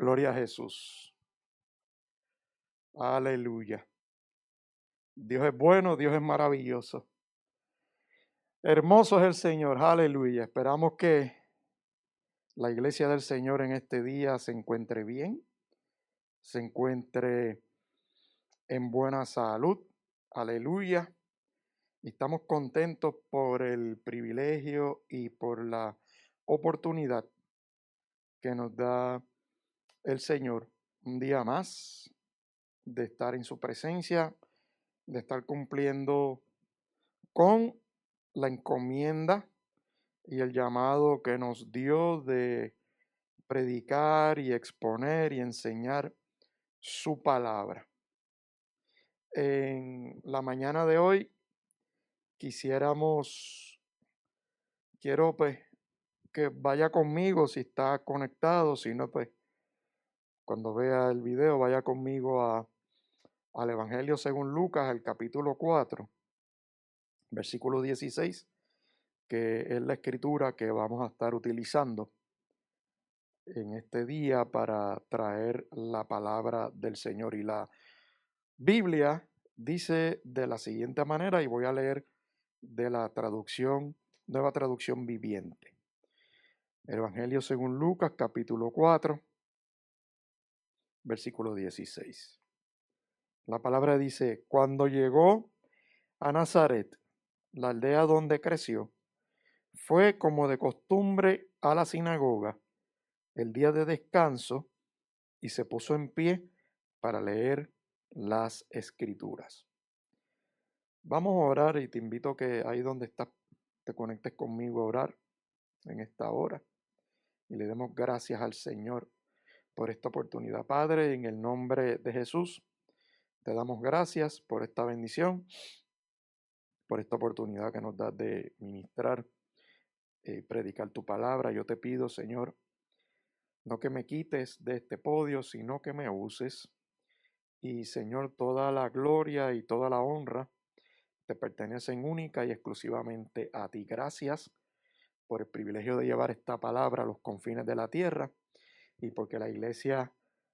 Gloria a Jesús. Aleluya. Dios es bueno, Dios es maravilloso. Hermoso es el Señor. Aleluya. Esperamos que la iglesia del Señor en este día se encuentre bien, se encuentre en buena salud. Aleluya. Y estamos contentos por el privilegio y por la oportunidad que nos da el Señor un día más de estar en su presencia, de estar cumpliendo con la encomienda y el llamado que nos dio de predicar y exponer y enseñar su palabra. En la mañana de hoy quiero pues que vaya conmigo si está conectado, si no pues cuando vea el video vaya conmigo al Evangelio según Lucas, el capítulo 4, versículo 16, que es la escritura que vamos a estar utilizando en este día para traer la palabra del Señor. Y la Biblia dice de la siguiente manera, y voy a leer de la nueva traducción viviente. Evangelio según Lucas, capítulo 4, versículo 16. La palabra dice: cuando llegó a Nazaret, la aldea donde creció, fue como de costumbre a la sinagoga el día de descanso y se puso en pie para leer las escrituras. Vamos a orar y te invito a que ahí donde estás te conectes conmigo a orar en esta hora y le demos gracias al Señor por esta oportunidad. Padre, en el nombre de Jesús, te damos gracias por esta bendición, por esta oportunidad que nos das de ministrar y predicar tu palabra. Yo te pido, Señor, no que me quites de este podio, sino que me uses. Y, Señor, toda la gloria y toda la honra te pertenecen única y exclusivamente a ti. Gracias por el privilegio de llevar esta palabra a los confines de la tierra y porque la iglesia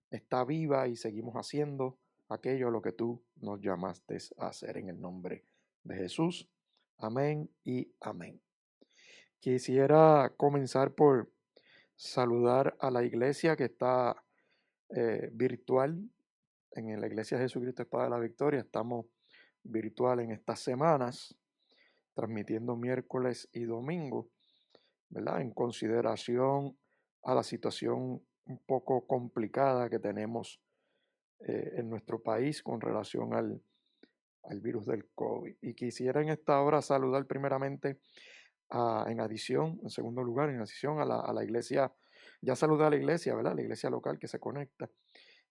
está viva y seguimos haciendo aquello a lo que tú nos llamaste a hacer en el nombre de Jesús. Amén y amén. Quisiera comenzar por saludar a la iglesia que está virtual en la iglesia Jesucristo Espada de la Victoria. Estamos virtual en estas semanas, transmitiendo miércoles y domingo, ¿verdad? En consideración a la situación un poco complicada que tenemos en nuestro país con relación al virus del COVID. Y quisiera en esta hora saludar primeramente, en segundo lugar, en adición a la iglesia, ya saludé a la iglesia, ¿verdad? La iglesia local que se conecta.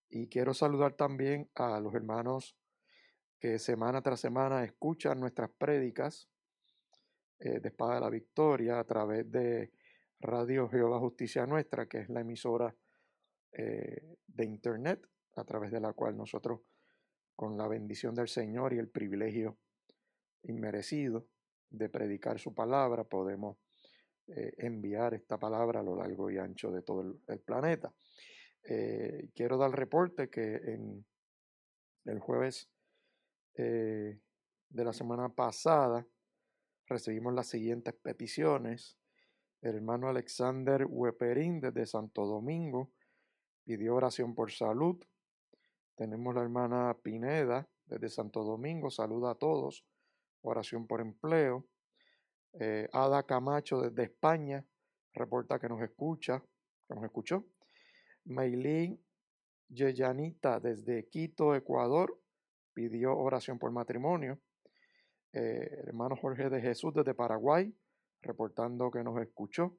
Y quiero saludar también a los hermanos que semana tras semana escuchan nuestras prédicas de Espada de la Victoria a través de Radio Jehová Justicia Nuestra, que es la emisora de internet a través de la cual nosotros, con la bendición del Señor y el privilegio inmerecido de predicar su palabra, podemos enviar esta palabra a lo largo y ancho de todo el planeta. Quiero dar reporte que en el jueves de la semana pasada recibimos las siguientes peticiones. El hermano Alexander Hueperín desde Santo Domingo pidió oración por salud. Tenemos la hermana Pineda desde Santo Domingo, saluda a todos, oración por empleo. Ada Camacho desde España reporta que nos escuchó. Maylin Yeyanita desde Quito, Ecuador, pidió oración por matrimonio. Hermano Jorge de Jesús desde Paraguay, reportando que nos escuchó.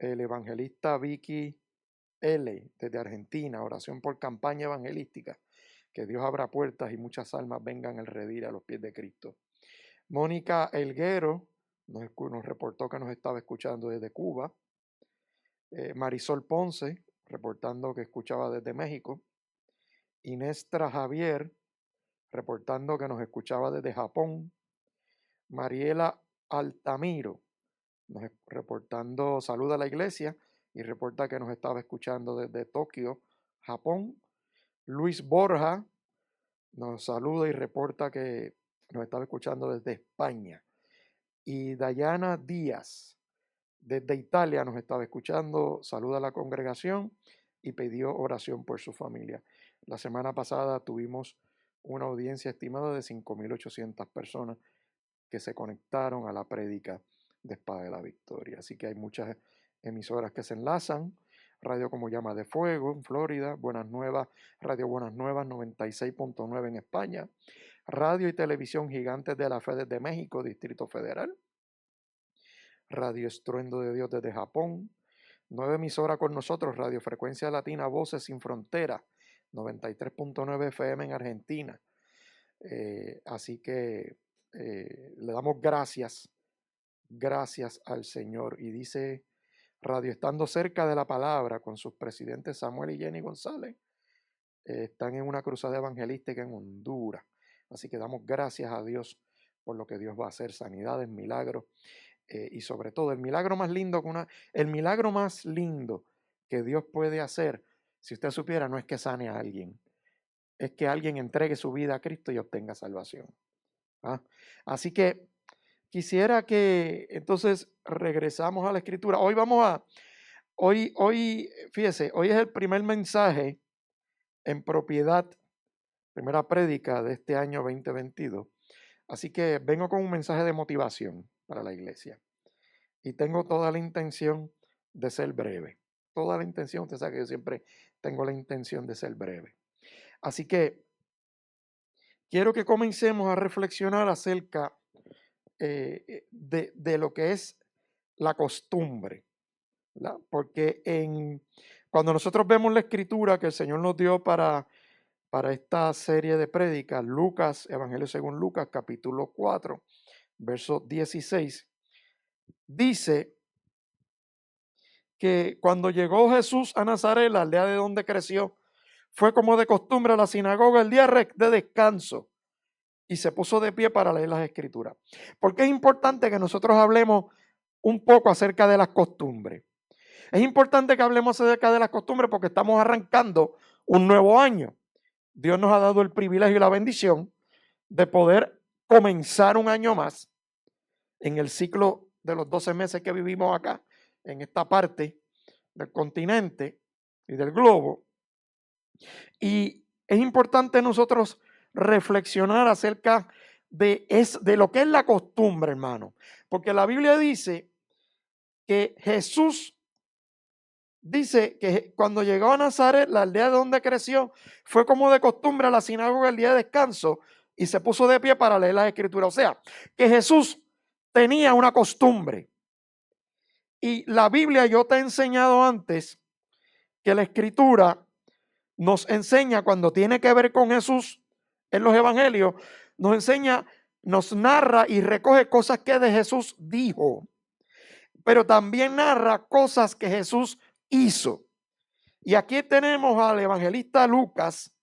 El evangelista Vicky L. desde Argentina, oración por campaña evangelística, que Dios abra puertas y muchas almas vengan al redil a los pies de Cristo. Mónica Elguero nos reportó que nos estaba escuchando desde Cuba. Marisol Ponce, reportando que escuchaba desde México. Inestra Javier, reportando que nos escuchaba desde Japón. Mariela Altamiro, reportando saluda a la iglesia y reporta que nos estaba escuchando desde Tokio, Japón. Luis Borja nos saluda y reporta que nos estaba escuchando desde España. Y Dayana Díaz, desde Italia, nos estaba escuchando, saluda a la congregación y pidió oración por su familia. La semana pasada tuvimos una audiencia estimada de 5.800 personas que se conectaron a la prédica de Espada de la Victoria. Así que hay muchas emisoras que se enlazan. Radio como Llama de Fuego en Florida, Buenas Nuevas, Radio Buenas Nuevas 96.9 en España, Radio y Televisión Gigantes de la Fe desde México, Distrito Federal, Radio Estruendo de Dios desde Japón, 9 emisoras con nosotros, Radio Frecuencia Latina, Voces Sin Frontera, 93.9 FM en Argentina. Así que le damos gracias al Señor. Y dice Radio Estando Cerca de la Palabra con sus presidentes Samuel y Jenny González, están en una cruzada evangelística en Honduras. Así que damos gracias a Dios por lo que Dios va a hacer, sanidades, milagros, y sobre todo el milagro más lindo que Dios puede hacer, si usted supiera, no es que sane a alguien, es que alguien entregue su vida a Cristo y obtenga salvación. ¿Ah? Así que quisiera que entonces regresamos a la Escritura. Fíjese, hoy es el primer mensaje en propiedad, primera prédica de este año 2022. Así que vengo con un mensaje de motivación para la iglesia. Y tengo toda la intención de ser breve. Toda la intención, usted sabe que yo siempre tengo la intención de ser breve. Así que quiero que comencemos a reflexionar acerca de lo que es la costumbre, ¿verdad? Porque cuando nosotros vemos la escritura que el Señor nos dio para esta serie de prédicas, Lucas, Evangelio según Lucas, capítulo 4, verso 16, dice que cuando llegó Jesús a Nazaret, la aldea de donde creció, fue como de costumbre a la sinagoga el día de descanso y se puso de pie para leer las escrituras. Porque es importante que nosotros hablemos un poco acerca de las costumbres. Es importante que hablemos acerca de las costumbres porque estamos arrancando un nuevo año. Dios nos ha dado el privilegio y la bendición de poder comenzar un año más en el ciclo de los 12 meses que vivimos acá, en esta parte del continente y del globo. Y es importante nosotros reflexionar acerca de lo que es la costumbre, hermano. Porque la Biblia dice que Jesús dice que cuando llegó a Nazaret, la aldea de donde creció, fue como de costumbre a la sinagoga el día de descanso y se puso de pie para leer las escrituras. O sea, que Jesús tenía una costumbre. Y la Biblia, yo te he enseñado antes que la escritura nos enseña cuando tiene que ver con Jesús en los evangelios, nos enseña, nos narra y recoge cosas que de Jesús dijo, pero también narra cosas que Jesús hizo. Y aquí tenemos al evangelista Lucas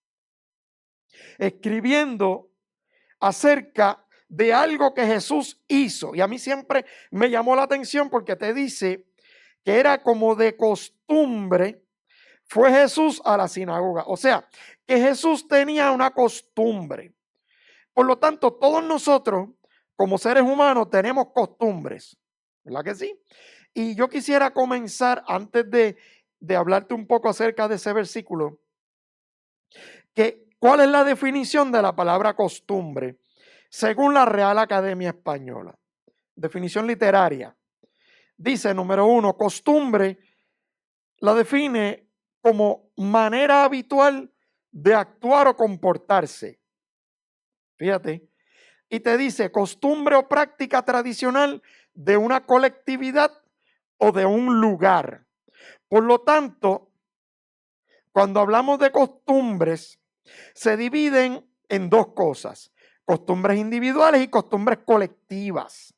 escribiendo acerca de algo que Jesús hizo. Y a mí siempre me llamó la atención porque te dice que era como de costumbre, fue Jesús a la sinagoga. O sea, que Jesús tenía una costumbre. Por lo tanto, todos nosotros, como seres humanos, tenemos costumbres. ¿Verdad que sí? Y yo quisiera comenzar, antes de hablarte un poco acerca de ese versículo, ¿cuál es la definición de la palabra costumbre? Según la Real Academia Española. Definición literaria. Dice, número 1, costumbre la define como manera habitual de actuar o comportarse. Fíjate. Y te dice costumbre o práctica tradicional de una colectividad o de un lugar. Por lo tanto, cuando hablamos de costumbres, se dividen en dos cosas: costumbres individuales y costumbres colectivas.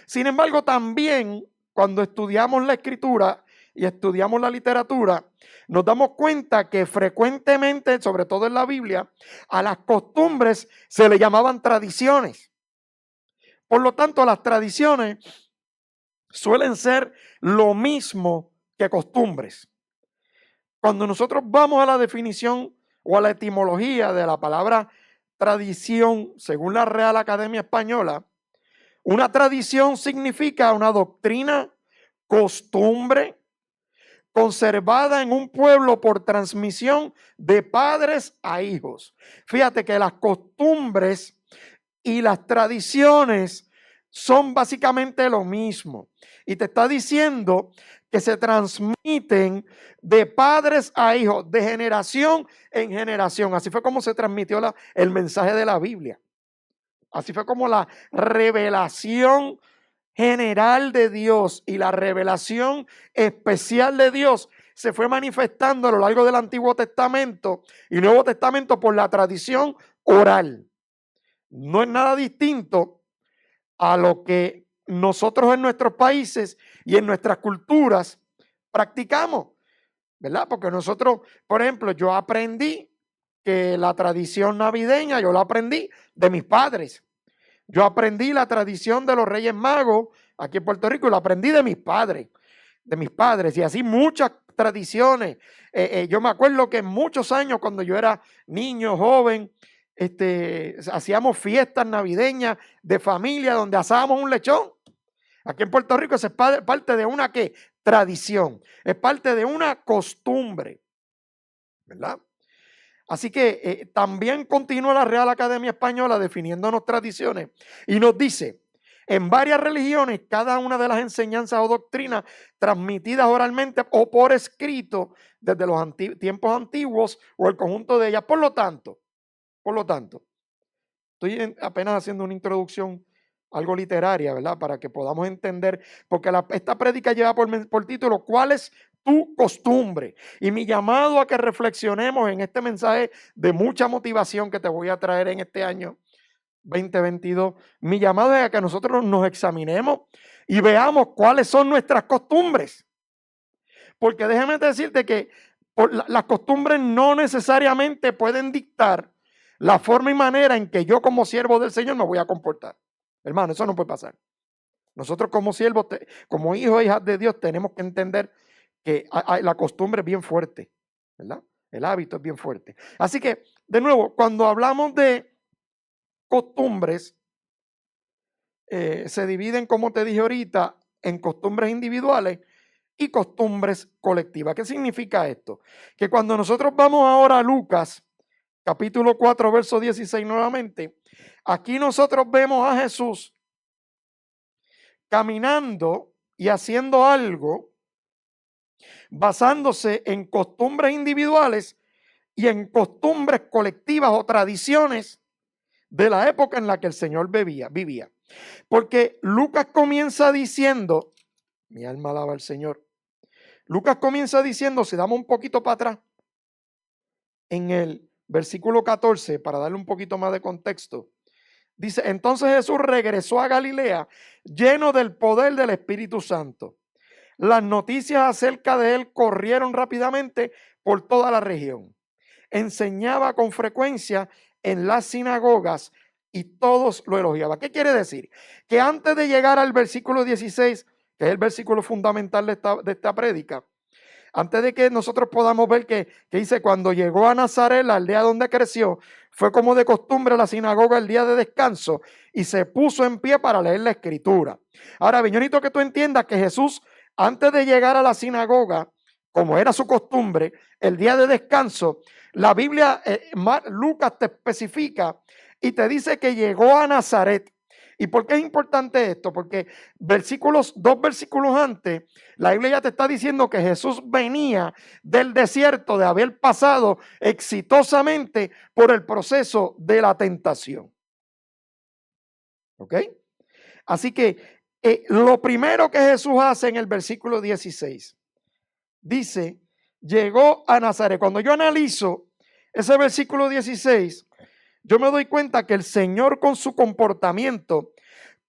Sin embargo, también cuando estudiamos la escritura y estudiamos la literatura, nos damos cuenta que frecuentemente, sobre todo en la Biblia, a las costumbres se le llamaban tradiciones. Por lo tanto, las tradiciones suelen ser lo mismo que costumbres. Cuando nosotros vamos a la definición o a la etimología de la palabra tradición, según la Real Academia Española, una tradición significa una doctrina, costumbre, conservada en un pueblo por transmisión de padres a hijos. Fíjate que las costumbres y las tradiciones son básicamente lo mismo. Y te está diciendo que se transmiten de padres a hijos, de generación en generación. Así fue como se transmitió el mensaje de la Biblia. Así fue como la revelación general de Dios y la revelación especial de Dios se fue manifestando a lo largo del Antiguo Testamento y Nuevo Testamento por la tradición oral. No es nada distinto a lo que nosotros en nuestros países y en nuestras culturas practicamos, ¿verdad? Porque nosotros, por ejemplo, yo aprendí que la tradición navideña, yo la aprendí de mis padres. Yo aprendí la tradición de los Reyes Magos aquí en Puerto Rico y la aprendí de mis padres, y así muchas tradiciones. Yo me acuerdo que muchos años cuando yo era niño, joven, hacíamos fiestas navideñas de familia donde asábamos un lechón. Aquí en Puerto Rico eso es parte de una tradición, es parte de una costumbre, ¿verdad? Así que también continúa la Real Academia Española definiéndonos tradiciones y nos dice, en varias religiones, cada una de las enseñanzas o doctrinas transmitidas oralmente o por escrito desde los tiempos antiguos o el conjunto de ellas. Por lo tanto, estoy apenas haciendo una introducción algo literaria, ¿verdad? Para que podamos entender, porque esta prédica lleva por título, ¿cuál es tu costumbre? Y mi llamado a que reflexionemos en este mensaje de mucha motivación que te voy a traer en este año 2022, mi llamado es a que nosotros nos examinemos y veamos cuáles son nuestras costumbres. Porque déjame decirte que las costumbres no necesariamente pueden dictar la forma y manera en que yo como siervo del Señor me voy a comportar. Hermano, eso no puede pasar. Nosotros como siervos, como hijos e hijas de Dios, tenemos que entender que la costumbre es bien fuerte, ¿verdad? El hábito es bien fuerte. Así que, de nuevo, cuando hablamos de costumbres, se dividen, como te dije ahorita, en costumbres individuales y costumbres colectivas. ¿Qué significa esto? Que cuando nosotros vamos ahora a Lucas, capítulo 4, verso 16 nuevamente, aquí nosotros vemos a Jesús caminando y haciendo algo basándose en costumbres individuales y en costumbres colectivas o tradiciones de la época en la que el Señor vivía. Porque Lucas comienza diciendo, mi alma alaba al Señor, Lucas comienza diciendo, si damos un poquito para atrás, en el versículo 14, para darle un poquito más de contexto, dice, entonces Jesús regresó a Galilea lleno del poder del Espíritu Santo. Las noticias acerca de él corrieron rápidamente por toda la región. Enseñaba con frecuencia en las sinagogas y todos lo elogiaban. ¿Qué quiere decir? Que antes de llegar al versículo 16, que es el versículo fundamental de esta prédica, antes de que nosotros podamos ver que dice, cuando llegó a Nazaret, la aldea donde creció, fue como de costumbre la sinagoga el día de descanso y se puso en pie para leer la escritura. Ahora, bien, yo necesito que tú entiendas que Jesús, antes de llegar a la sinagoga, como era su costumbre, el día de descanso, la Biblia, Lucas te especifica y te dice que llegó a Nazaret. ¿Y por qué es importante esto? Porque dos versículos antes, la Biblia ya te está diciendo que Jesús venía del desierto de haber pasado exitosamente por el proceso de la tentación. ¿Ok? Así que lo primero que Jesús hace en el versículo 16, dice, llegó a Nazaret. Cuando yo analizo ese versículo 16, yo me doy cuenta que el Señor con su comportamiento,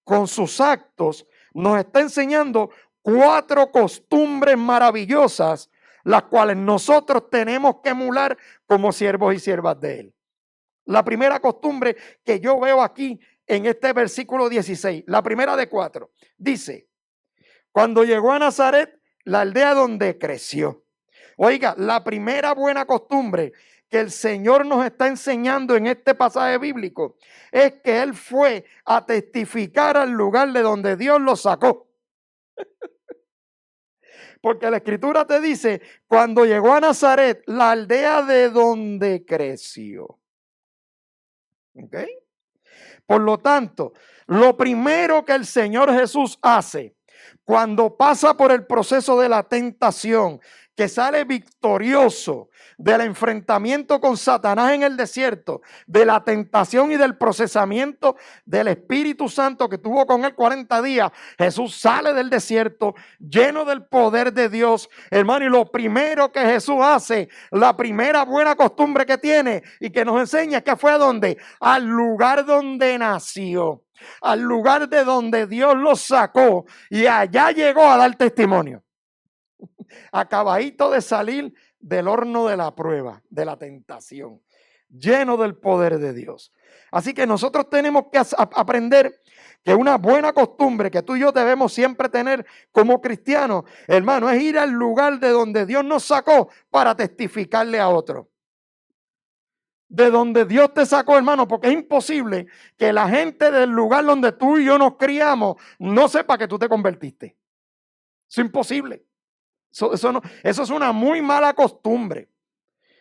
con sus actos, nos está enseñando 4 costumbres maravillosas, las cuales nosotros tenemos que emular como siervos y siervas de Él. La primera costumbre que yo veo aquí en este versículo 16, la primera de 4, dice, cuando llegó a Nazaret, la aldea donde creció. Oiga, la primera buena costumbre que el Señor nos está enseñando en este pasaje bíblico es que Él fue a testificar al lugar de donde Dios lo sacó. Porque la Escritura te dice, cuando llegó a Nazaret, la aldea de donde creció. ¿Ok? Por lo tanto, lo primero que el Señor Jesús hace cuando pasa por el proceso de la tentación, que sale victorioso del enfrentamiento con Satanás en el desierto, de la tentación y del procesamiento del Espíritu Santo que tuvo con él 40 días, Jesús sale del desierto lleno del poder de Dios, hermano, y lo primero que Jesús hace, la primera buena costumbre que tiene y que nos enseña es que fue a donde, al lugar donde nació, al lugar de donde Dios lo sacó, y allá llegó a dar testimonio. Acabadito de salir del horno de la prueba, de la tentación, lleno del poder de Dios. Así que nosotros tenemos que aprender que una buena costumbre que tú y yo debemos siempre tener como cristianos, hermano, es ir al lugar de donde Dios nos sacó para testificarle a otro. De donde Dios te sacó, hermano, porque es imposible que la gente del lugar donde tú y yo nos criamos no sepa que tú te convertiste. Es imposible. Eso es una muy mala costumbre.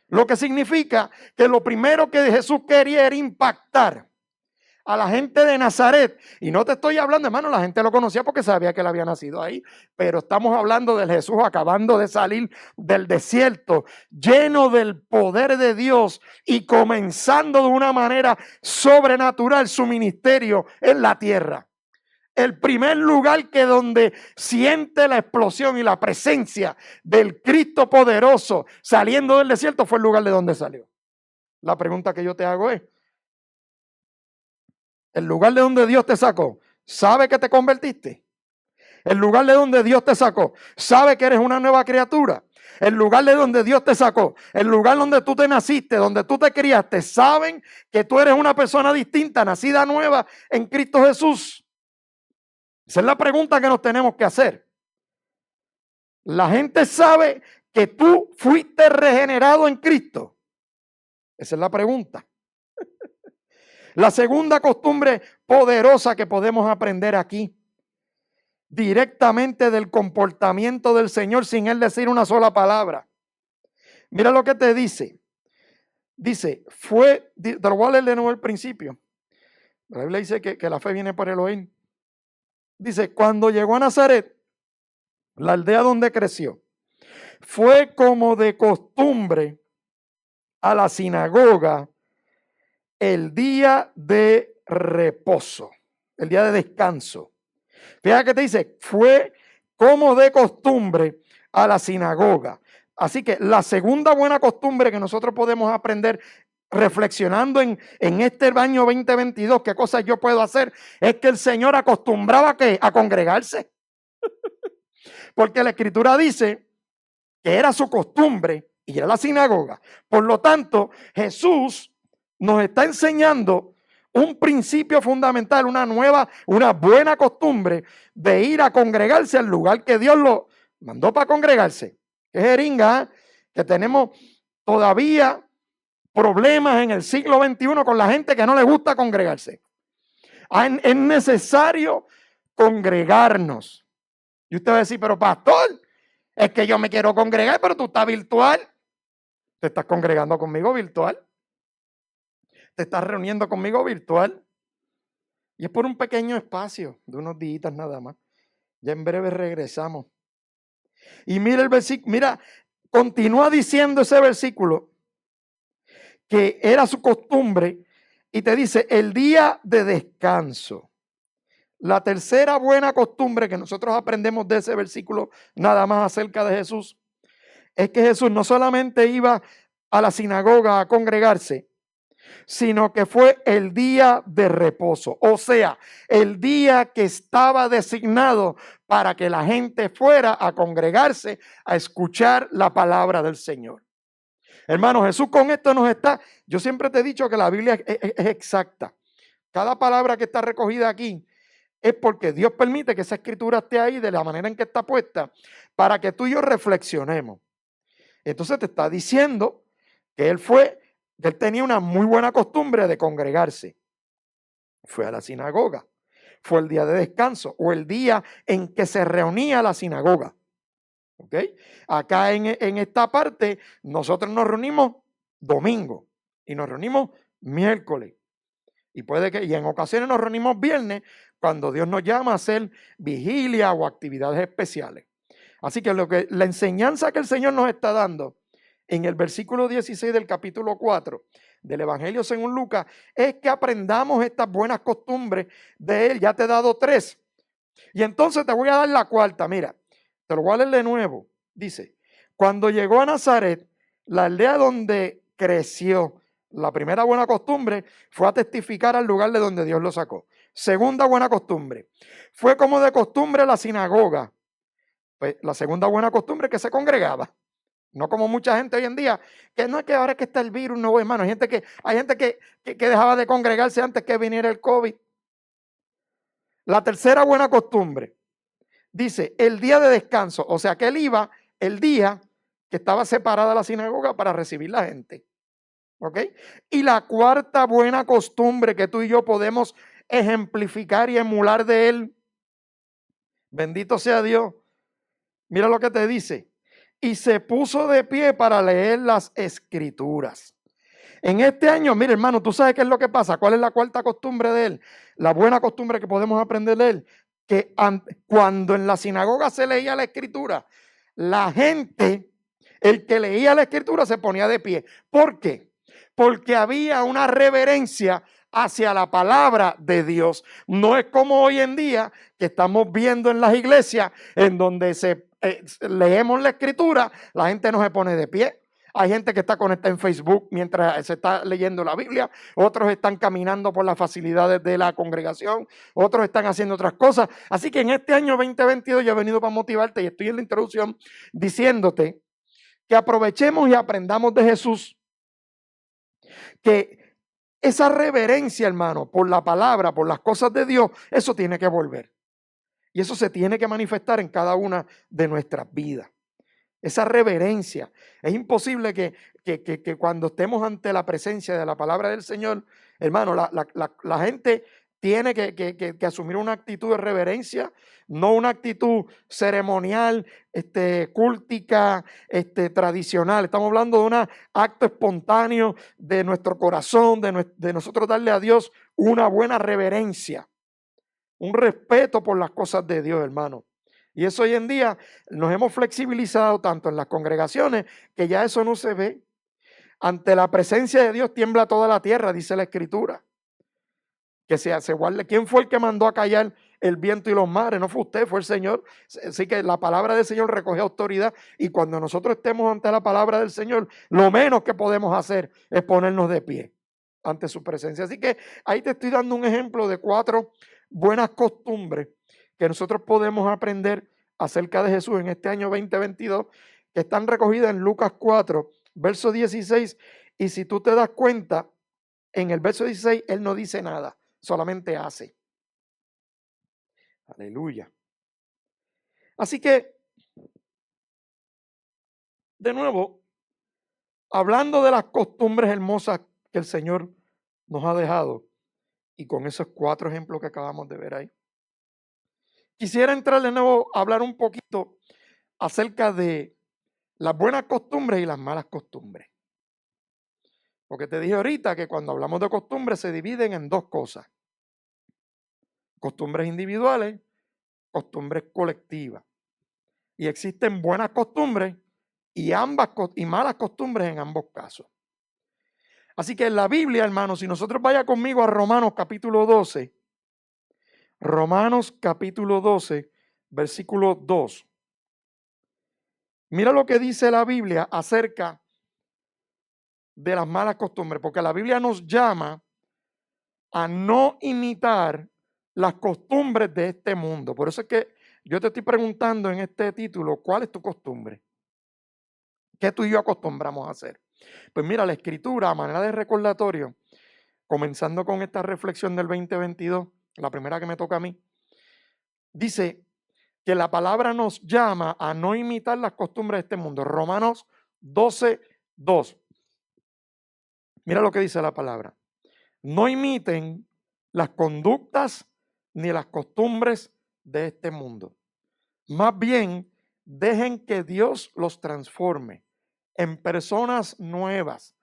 Lo que significa que lo primero que Jesús quería era impactar a la gente de Nazaret. Y no te estoy hablando, hermano, la gente lo conocía porque sabía que él había nacido ahí. Pero estamos hablando del Jesús acabando de salir del desierto, lleno del poder de Dios y comenzando de una manera sobrenatural su ministerio en la tierra. El primer lugar que donde siente la explosión y la presencia del Cristo poderoso saliendo del desierto fue el lugar de donde salió. La pregunta que yo te hago es, el lugar de donde Dios te sacó, ¿sabe que te convertiste? El lugar de donde Dios te sacó, ¿sabe que eres una nueva criatura? El lugar de donde Dios te sacó, el lugar donde tú te naciste, donde tú te criaste, ¿saben que tú eres una persona distinta, nacida nueva en Cristo Jesús? Esa es la pregunta que nos tenemos que hacer. La gente sabe que tú fuiste regenerado en Cristo. Esa es la pregunta. La segunda costumbre poderosa que podemos aprender aquí, directamente del comportamiento del Señor sin Él decir una sola palabra. Mira lo que te dice. Dice, te lo voy a leer de nuevo al principio. La Biblia dice que la fe viene por el oír. Dice, cuando llegó a Nazaret, la aldea donde creció, fue como de costumbre a la sinagoga el día de reposo, el día de descanso. Fíjate que te dice, fue como de costumbre a la sinagoga. Así que la segunda buena costumbre que nosotros podemos aprender reflexionando en este año 2022, qué cosas yo puedo hacer, es que el Señor acostumbraba a congregarse. Porque la Escritura dice que era su costumbre ir a la sinagoga. Por lo tanto, Jesús nos está enseñando un principio fundamental, una buena costumbre de ir a congregarse al lugar que Dios lo mandó para congregarse. Que es jeringa, que tenemos todavía problemas en el siglo XXI con la gente que no le gusta congregarse. Es necesario congregarnos. Y usted va a decir, pero pastor, es que yo me quiero congregar, pero tú estás virtual. Te estás congregando conmigo virtual. Te estás reuniendo conmigo virtual. Y es por un pequeño espacio de unos días nada más. Ya en breve regresamos. Y mira el versículo, mira, continúa diciendo ese versículo que era su costumbre y te dice el día de descanso. La tercera buena costumbre que nosotros aprendemos de ese versículo nada más acerca de Jesús es que Jesús no solamente iba a la sinagoga a congregarse, sino que fue el día de reposo, o sea, el día que estaba designado para que la gente fuera a congregarse, a escuchar la palabra del Señor. Hermano, Jesús con esto yo siempre te he dicho que la Biblia es exacta. Cada palabra que está recogida aquí es porque Dios permite que esa escritura esté ahí de la manera en que está puesta para que tú y yo reflexionemos. Entonces te está diciendo que él tenía una muy buena costumbre de congregarse. Fue a la sinagoga. Fue el día de descanso o el día en que se reunía la sinagoga. ¿Ok? Acá en esta parte nosotros nos reunimos domingo y nos reunimos miércoles. Y en ocasiones nos reunimos viernes cuando Dios nos llama a hacer vigilia o actividades especiales. Así que la enseñanza que el Señor nos está dando en el versículo 16 del capítulo 4 del Evangelio según Lucas es que aprendamos estas buenas costumbres de Él. Ya te he dado 3. Y entonces te voy a dar la cuarta. Mira, te lo voy a leer de nuevo. Dice, cuando llegó a Nazaret, la aldea donde creció, la primera buena costumbre fue a testificar al lugar de donde Dios lo sacó. Segunda buena costumbre, fue como de costumbre la sinagoga. Pues la segunda buena costumbre es que se congregaba. No como mucha gente hoy en día, que no es que ahora es que está el virus, no, hermano. Hay gente que dejaba de congregarse antes que viniera el COVID. La tercera buena costumbre, dice, el día de descanso. O sea que él iba el día que estaba separada la sinagoga para recibir la gente. ¿Ok? Y la cuarta buena costumbre que tú y yo podemos ejemplificar y emular de él, bendito sea Dios, mira lo que te dice, y se puso de pie para leer las escrituras. En este año, mira hermano, tú sabes qué es lo que pasa, cuál es la cuarta costumbre de él, la buena costumbre que podemos aprender de él, que cuando en la sinagoga se leía la escritura, la gente, el que leía la escritura se ponía de pie. ¿Por qué? Porque había una reverencia hacia la palabra de Dios. No es como hoy en día que estamos viendo en las iglesias en donde leemos la escritura, la gente no se pone de pie. Hay gente que está conectada en Facebook mientras se está leyendo la Biblia, otros están caminando por las facilidades de la congregación, otros están haciendo otras cosas. Así que en este año 2022 yo he venido para motivarte y estoy en la introducción diciéndote que aprovechemos y aprendamos de Jesús, que esa reverencia, hermano, por la palabra, por las cosas de Dios, eso tiene que volver. Y eso se tiene que manifestar en cada una de nuestras vidas. Esa reverencia. Es imposible que cuando estemos ante la presencia de la palabra del Señor, hermano, la gente tiene que asumir una actitud de reverencia, no una actitud ceremonial, cúltica, tradicional. Estamos hablando de un acto espontáneo de nuestro corazón, de nosotros darle a Dios una buena reverencia, un respeto por las cosas de Dios, hermano. Y eso hoy en día nos hemos flexibilizado tanto en las congregaciones que ya eso no se ve. Ante la presencia de Dios tiembla toda la tierra, dice la Escritura. Que se guarde. ¿Quién fue el que mandó a callar el viento y los mares? No fue usted, fue el Señor. Así que la palabra del Señor recoge autoridad y cuando nosotros estemos ante la palabra del Señor, lo menos que podemos hacer es ponernos de pie ante su presencia. Así que ahí te estoy dando un ejemplo de 4 buenas costumbres que nosotros podemos aprender acerca de Jesús en este año 2022, que están recogidas en Lucas 4, verso 16. Y si tú te das cuenta, en el verso 16 él no dice nada, solamente hace. Aleluya. Así que, de nuevo, hablando de las costumbres hermosas que el Señor nos ha dejado, y con esos 4 ejemplos que acabamos de ver ahí, quisiera entrar de nuevo a hablar un poquito acerca de las buenas costumbres y las malas costumbres. Porque te dije ahorita que cuando hablamos de costumbres se dividen en 2 cosas. Costumbres individuales, costumbres colectivas. Y existen buenas costumbres y malas costumbres en ambos casos. Así que en la Biblia, hermanos, si nosotros vaya conmigo a Romanos capítulo 12, versículo 2. Mira lo que dice la Biblia acerca de las malas costumbres, porque la Biblia nos llama a no imitar las costumbres de este mundo. Por eso es que yo te estoy preguntando en este título, ¿cuál es tu costumbre? ¿Qué tú y yo acostumbramos a hacer? Pues mira, la Escritura, a manera de recordatorio, comenzando con esta reflexión del 2022, la primera que me toca a mí, dice que la palabra nos llama a no imitar las costumbres de este mundo. Romanos 12:2. Mira lo que dice la palabra. No imiten las conductas ni las costumbres de este mundo. Más bien, dejen que Dios los transforme en personas nuevas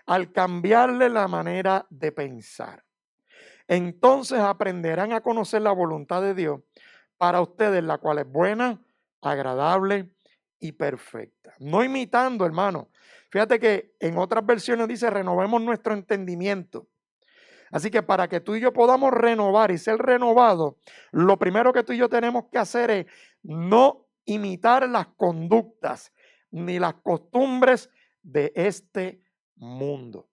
al cambiarle la manera de pensar. Entonces aprenderán a conocer la voluntad de Dios para ustedes, la cual es buena, agradable y perfecta. No imitando, hermano. Fíjate que en otras versiones dice renovemos nuestro entendimiento. Así que para que tú y yo podamos renovar y ser renovados, lo primero que tú y yo tenemos que hacer es no imitar las conductas ni las costumbres de este mundo.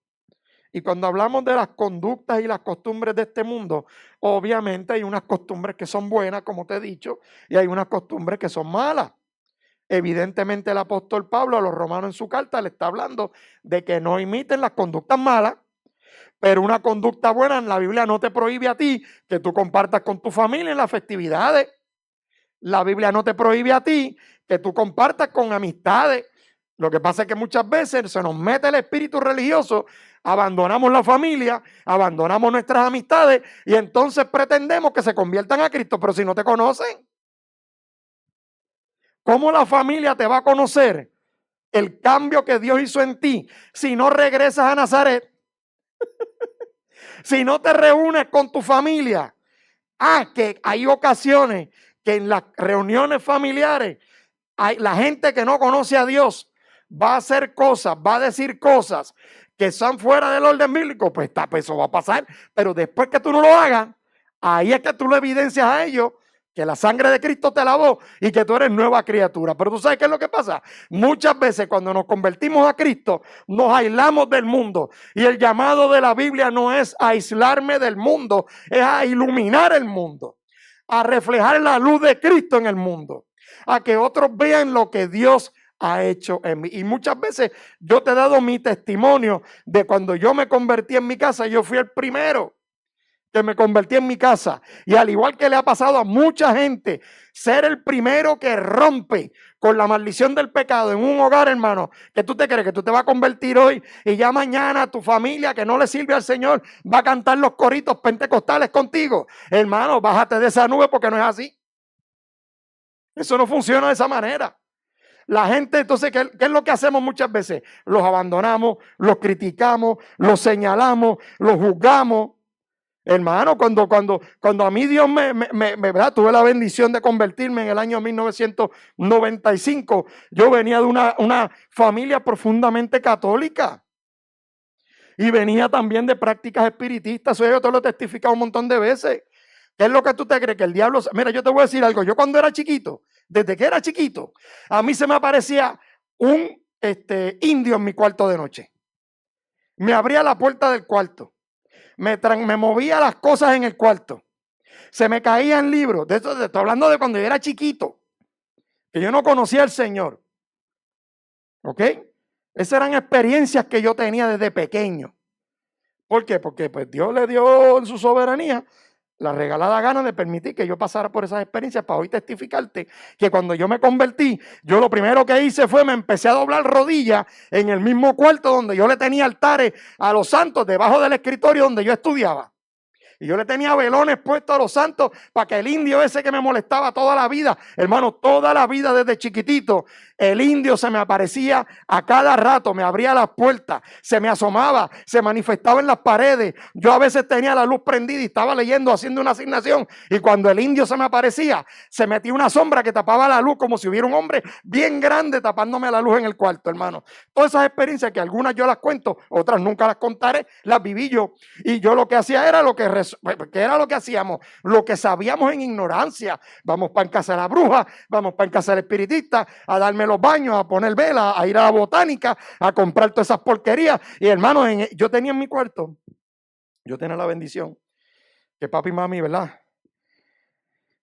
Y cuando hablamos de las conductas y las costumbres de este mundo, obviamente hay unas costumbres que son buenas, como te he dicho, y hay unas costumbres que son malas. Evidentemente el apóstol Pablo a los romanos en su carta le está hablando de que no imiten las conductas malas, pero una conducta buena en la Biblia no te prohíbe a ti que tú compartas con tu familia en las festividades. La Biblia no te prohíbe a ti que tú compartas con amistades. Lo que pasa es que muchas veces se nos mete el espíritu religioso, abandonamos la familia, abandonamos nuestras amistades y entonces pretendemos que se conviertan a Cristo, pero si no te conocen, ¿cómo la familia te va a conocer el cambio que Dios hizo en ti si no regresas a Nazaret? Si no te reúnes con tu familia. Que hay ocasiones que en las reuniones familiares la gente que no conoce a Dios va a hacer cosas, va a decir cosas que están fuera del orden bíblico, pues eso va a pasar. Pero después que tú no lo hagas, ahí es que tú lo evidencias a ellos que la sangre de Cristo te lavó y que tú eres nueva criatura. Pero tú sabes qué es lo que pasa. Muchas veces cuando nos convertimos a Cristo, nos aislamos del mundo. Y el llamado de la Biblia no es a aislarme del mundo, es a iluminar el mundo, a reflejar la luz de Cristo en el mundo, a que otros vean lo que Dios ha hecho en mí. Y muchas veces yo te he dado mi testimonio de cuando yo me convertí en mi casa, yo fui el primero que me convertí en mi casa. Y al igual que le ha pasado a mucha gente, ser el primero que rompe con la maldición del pecado en un hogar, hermano, que tú te crees que tú te vas a convertir hoy y ya mañana tu familia que no le sirve al Señor va a cantar los coritos pentecostales contigo. Hermano, bájate de esa nube porque no es así. Eso no funciona de esa manera. La gente, entonces, ¿qué es lo que hacemos muchas veces? Los abandonamos, los criticamos, los señalamos, los juzgamos. Hermano, cuando a mí Dios ¿verdad? Tuve la bendición de convertirme en el año 1995, yo venía de una familia profundamente católica y venía también de prácticas espiritistas. Eso yo te lo he testificado un montón de veces. ¿Qué es lo que tú te crees? Que el diablo... Mira, yo te voy a decir algo. Yo cuando era chiquito, desde que era chiquito, a mí se me aparecía un indio en mi cuarto de noche. Me abría la puerta del cuarto. Me movía las cosas en el cuarto. Se me caían libros. De esto te estoy hablando de cuando yo era chiquito. Que yo no conocía al Señor. ¿Ok? Esas eran experiencias que yo tenía desde pequeño. ¿Por qué? Porque pues Dios le dio en su soberanía la regalada gana de permitir que yo pasara por esas experiencias para hoy testificarte que cuando yo me convertí, yo lo primero que hice fue me empecé a doblar rodillas en el mismo cuarto donde yo le tenía altares a los santos debajo del escritorio donde yo estudiaba. Y yo le tenía velones puestos a los santos para que el indio ese que me molestaba toda la vida, hermano, toda la vida desde chiquitito, el indio se me aparecía a cada rato, me abría las puertas, se me asomaba, se manifestaba en las paredes. Yo a veces tenía la luz prendida y estaba leyendo, haciendo una asignación. Y cuando el indio se me aparecía, se metía una sombra que tapaba la luz como si hubiera un hombre bien grande tapándome la luz en el cuarto, hermano. Todas esas experiencias que algunas yo las cuento, otras nunca las contaré, las viví yo. Y yo lo que hacía era lo que era lo que hacíamos, lo que sabíamos en ignorancia. Vamos para en casa de la bruja, vamos para en casa del espiritista, a darme los baños, a poner vela, a ir a la botánica, a comprar todas esas porquerías. Y hermano, yo tenía en mi cuarto, yo tenía la bendición, que papi y mami, ¿verdad?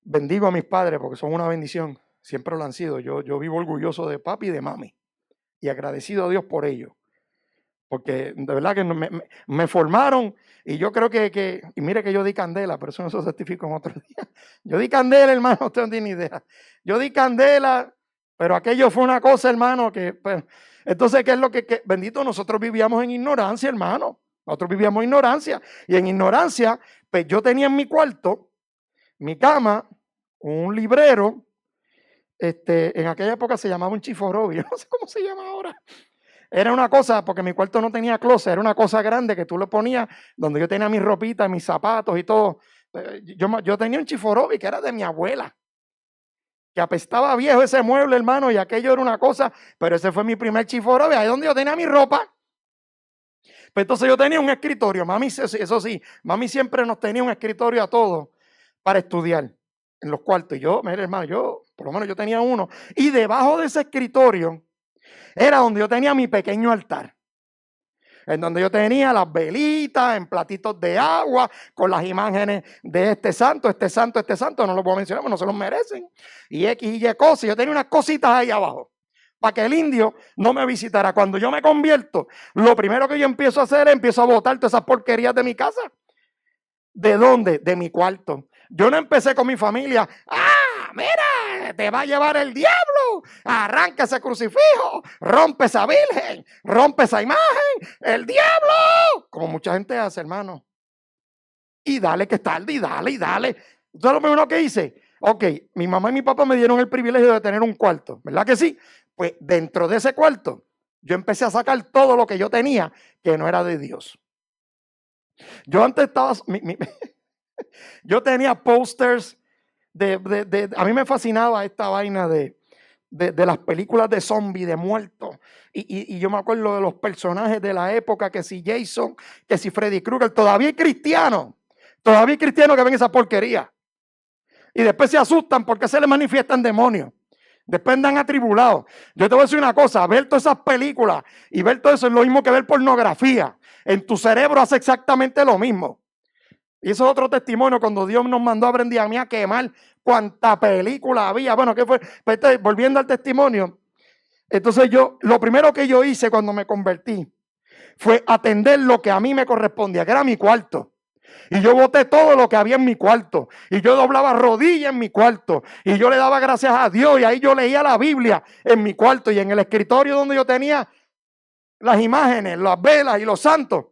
Bendigo a mis padres porque son una bendición, siempre lo han sido. Yo vivo orgulloso de papi y de mami y agradecido a Dios por ello. porque de verdad que me formaron y yo creo y mire que yo di candela, pero eso no se certificó en otro día. Yo di candela, hermano, usted no tiene ni idea. Yo di candela, pero aquello fue una cosa, hermano, que pues, entonces, ¿qué es lo que bendito? Nosotros vivíamos en ignorancia, hermano. Nosotros vivíamos en ignorancia. Y en ignorancia, pues yo tenía en mi cuarto, mi cama, un librero. En aquella época se llamaba un chiforobi, yo no sé cómo se llama ahora. Era una cosa, porque mi cuarto no tenía closet, era una cosa grande que tú le ponías, donde yo tenía mis ropitas, mis zapatos y todo. Yo tenía un chiforobi que era de mi abuela, que apestaba viejo ese mueble, hermano, y aquello era una cosa, pero ese fue mi primer chiforobi, ahí donde yo tenía mi ropa. Pues entonces yo tenía un escritorio, mami, eso sí, mami siempre nos tenía un escritorio a todos para estudiar en los cuartos. Y yo, mire hermano, por lo menos yo tenía uno, y debajo de ese escritorio era donde yo tenía mi pequeño altar, en donde yo tenía las velitas en platitos de agua, con las imágenes de este santo, no lo puedo mencionar, no se los merecen, y X y Y cosas. Yo tenía unas cositas ahí abajo, para que el indio no me visitara. Cuando yo me convierto, lo primero que yo empiezo a hacer es empiezo a botar todas esas porquerías de mi casa. ¿De dónde? De mi cuarto. Yo no empecé con mi familia. Mira, te va a llevar el diablo. Arranca ese crucifijo. Rompe esa virgen. Rompe esa imagen. El diablo. Como mucha gente hace, hermano. Y dale que es tarde, y dale, y dale. Entonces lo primero que hice, ok, mi mamá y mi papá me dieron el privilegio de tener un cuarto, ¿verdad que sí? Pues dentro de ese cuarto, yo empecé a sacar todo lo que yo tenía que no era de Dios. Yo antes estaba, yo tenía posters a mí me fascinaba esta vaina de las películas de zombies, de muertos. Y yo me acuerdo de los personajes de la época, que si Jason, que si Freddy Krueger, todavía hay cristianos que ven esa porquería. Y después se asustan porque se les manifiestan demonios. Después andan atribulados. Yo te voy a decir una cosa, ver todas esas películas y ver todo eso es lo mismo que ver pornografía. En tu cerebro hace exactamente lo mismo. Y eso es otro testimonio cuando Dios nos mandó a Brendy a mí a quemar cuánta película había. Bueno, ¿qué fue? Pues, volviendo al testimonio. Entonces lo primero que yo hice cuando me convertí fue atender lo que a mí me correspondía, que era mi cuarto. Y yo boté todo lo que había en mi cuarto. Y yo doblaba rodillas en mi cuarto. Y yo le daba gracias a Dios. Y ahí yo leía la Biblia en mi cuarto. Y en el escritorio donde yo tenía las imágenes, las velas y los santos,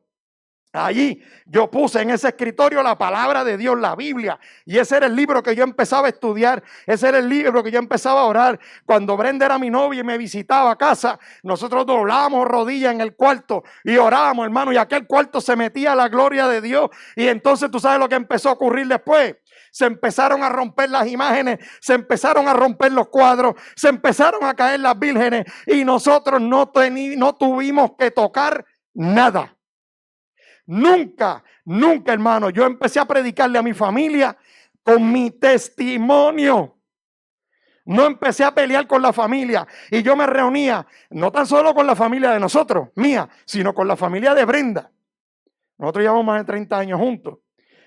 allí yo puse en ese escritorio la palabra de Dios, la Biblia. Y ese era el libro que yo empezaba a estudiar. Ese era el libro que yo empezaba a orar. Cuando Brenda era mi novia y me visitaba a casa, nosotros doblábamos rodillas en el cuarto y orábamos, hermano. Y aquel cuarto se metía a la gloria de Dios. Y entonces tú sabes lo que empezó a ocurrir después. Se empezaron a romper las imágenes, se empezaron a romper los cuadros, se empezaron a caer las vírgenes. Y nosotros no tuvimos que tocar nada. Nunca, hermano, yo empecé a predicarle a mi familia con mi testimonio. No empecé a pelear con la familia. Y yo me reunía no tan solo con la familia de nosotros, mía, sino con la familia de Brenda. Nosotros llevamos más de 30 años juntos.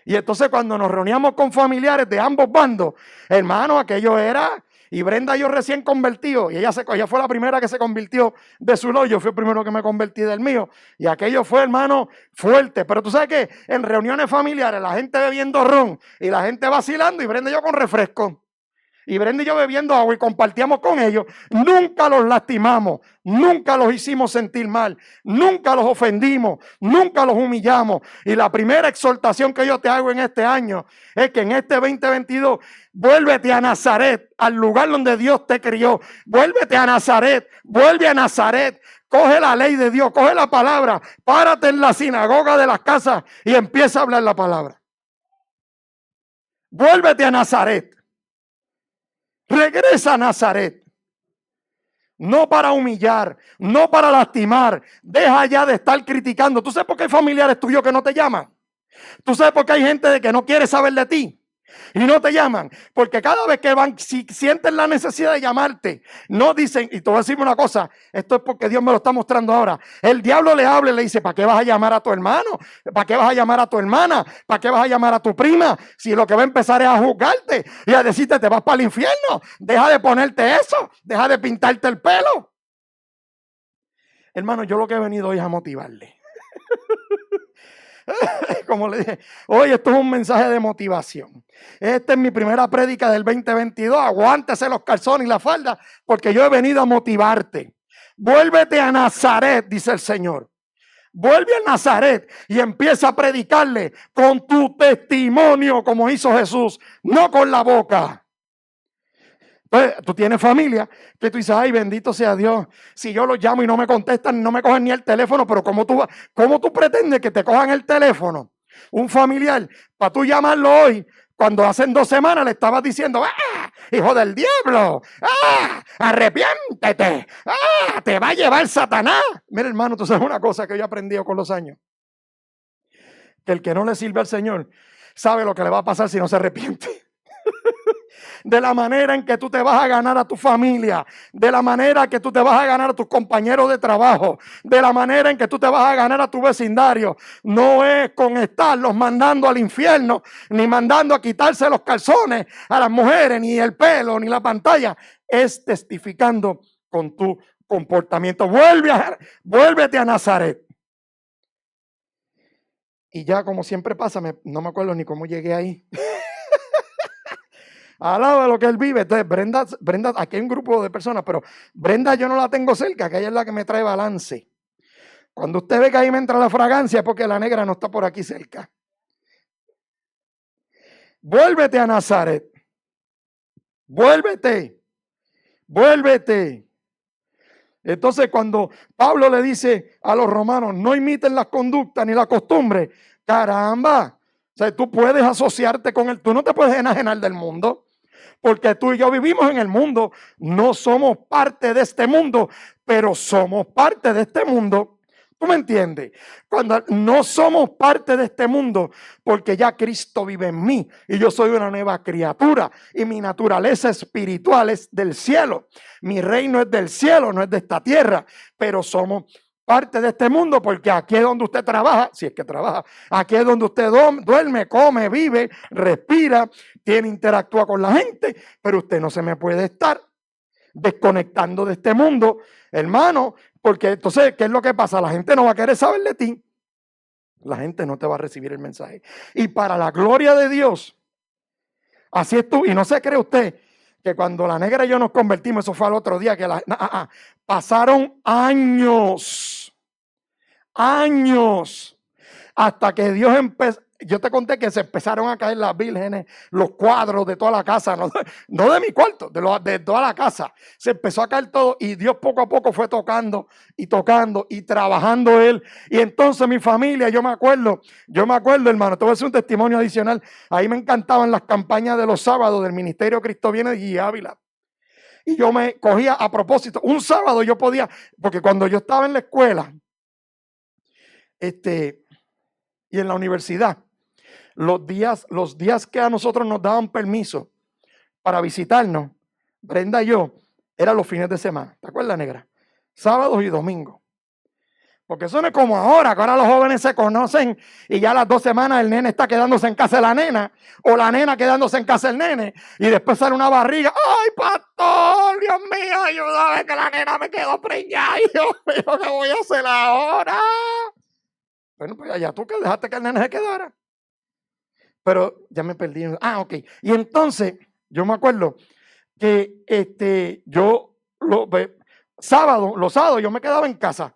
Y entonces cuando nos reuníamos con familiares de ambos bandos, hermano, aquello era... Y Brenda, yo recién convertido, y ella fue la primera que se convirtió de su lado, yo fui el primero que me convertí del mío, y aquello fue, hermano, fuerte. Pero tú sabes que en reuniones familiares la gente bebiendo ron y la gente vacilando, y Brenda y yo con refresco. Y Brenda y yo bebiendo agua y compartíamos con ellos. Nunca los lastimamos, nunca los hicimos sentir mal, nunca los ofendimos, nunca los humillamos. Y la primera exhortación que yo te hago en este año es que en este 2022 vuélvete a Nazaret, al lugar donde Dios te crió. Vuélvete a Nazaret, vuelve a Nazaret. Coge la ley de Dios, coge la palabra, párate en la sinagoga de las casas y empieza a hablar la palabra. Vuélvete a Nazaret. Regresa a Nazaret. No para humillar, no para lastimar. Deja ya de estar criticando. ¿Tú sabes por qué hay familiares tuyos que no te llaman? ¿Tú sabes por qué hay gente que no quiere saber de ti? Y no te llaman, porque cada vez que van, si sienten la necesidad de llamarte, no dicen, y te voy a decir una cosa, esto es porque Dios me lo está mostrando ahora. El diablo le habla y le dice: ¿para qué vas a llamar a tu hermano? ¿Para qué vas a llamar a tu hermana? ¿Para qué vas a llamar a tu prima? Si lo que va a empezar es a juzgarte y a decirte: te vas para el infierno, deja de ponerte eso, deja de pintarte el pelo. Hermano, yo lo que he venido hoy es a motivarle. Como le dije, hoy esto es un mensaje de motivación. Esta es mi primera prédica del 2022. Aguántese los calzones y la falda, porque yo he venido a motivarte. Vuélvete a Nazaret, dice el Señor. Vuelve a Nazaret y empieza a predicarle con tu testimonio, como hizo Jesús, no con la boca. Entonces, tú tienes familia que tú dices, ay, bendito sea Dios. Si yo los llamo y no me contestan, no me cogen ni el teléfono, pero ¿cómo tú pretendes que te cojan el teléfono? Un familiar, para tú llamarlo hoy, cuando hace 2 semanas le estabas diciendo, ¡ah, hijo del diablo! ¡Ah, arrepiéntete! ¡Ah, te va a llevar Satanás! Mira, hermano, tú sabes una cosa que yo he aprendido con los años. Que el que no le sirve al Señor sabe lo que le va a pasar si no se arrepiente. De la manera en que tú te vas a ganar a tu familia, de la manera que tú te vas a ganar a tus compañeros de trabajo, de la manera en que tú te vas a ganar a tu vecindario. No es con estarlos mandando al infierno, ni mandando a quitarse los calzones a las mujeres, ni el pelo, ni la pantalla. Es testificando con tu comportamiento. Vuélvete a Nazaret. Y ya, como siempre pasa, no me acuerdo ni cómo llegué ahí. Al lado de lo que él vive. Entonces, Brenda, aquí hay un grupo de personas, pero Brenda yo no la tengo cerca, que ella es la que me trae balance. Cuando usted ve que ahí me entra la fragancia es porque la negra no está por aquí cerca. Vuélvete a Nazaret. Vuélvete. Entonces, cuando Pablo le dice a los romanos, no imiten las conductas ni la costumbre, caramba, o sea, tú puedes asociarte con él, tú no te puedes enajenar del mundo. Porque tú y yo vivimos en el mundo, no somos parte de este mundo, pero somos parte de este mundo. ¿Tú me entiendes? Cuando no somos parte de este mundo, porque ya Cristo vive en mí y yo soy una nueva criatura y mi naturaleza espiritual es del cielo. Mi reino es del cielo, no es de esta tierra, pero somos parte de este mundo porque aquí es donde usted trabaja, si es que trabaja, aquí es donde usted duerme, come, vive, respira, interactúa con la gente, pero usted no se me puede estar desconectando de este mundo, hermano, porque entonces, ¿qué es lo que pasa? La gente no va a querer saber de ti, la gente no te va a recibir el mensaje. Y para la gloria de Dios, así es tú, y no se cree usted que cuando la negra y yo nos convertimos, eso fue al otro día, que pasaron años, hasta que Dios empezó. Yo te conté que se empezaron a caer las vírgenes, los cuadros de toda la casa, no de mi cuarto, de toda la casa. Se empezó a caer todo y Dios poco a poco fue tocando y trabajando Él. Y entonces mi familia, yo me acuerdo, hermano, te voy a hacer un testimonio adicional. Ahí me encantaban las campañas de los sábados del Ministerio Cristo Viene de Guía Ávila. Y yo me cogía a propósito, un sábado yo podía, porque cuando yo estaba en la escuela, y en la universidad, los días que a nosotros nos daban permiso para visitarnos, Brenda y yo, eran los fines de semana. ¿Te acuerdas, negra? Sábados y domingos. Porque eso no es como ahora, que ahora los jóvenes se conocen y ya a las 2 semanas el nene está quedándose en casa de la nena o la nena quedándose en casa del nene y después sale una barriga. ¡Ay, pastor! Dios mío, ayúdame que la nena me quedó preñada. Dios mío, ¿qué voy a hacer ahora? Bueno, pues allá tú que dejaste que el nene se quedara. Pero ya me perdí. Ok. Y entonces, yo me acuerdo que los sábados yo me quedaba en casa.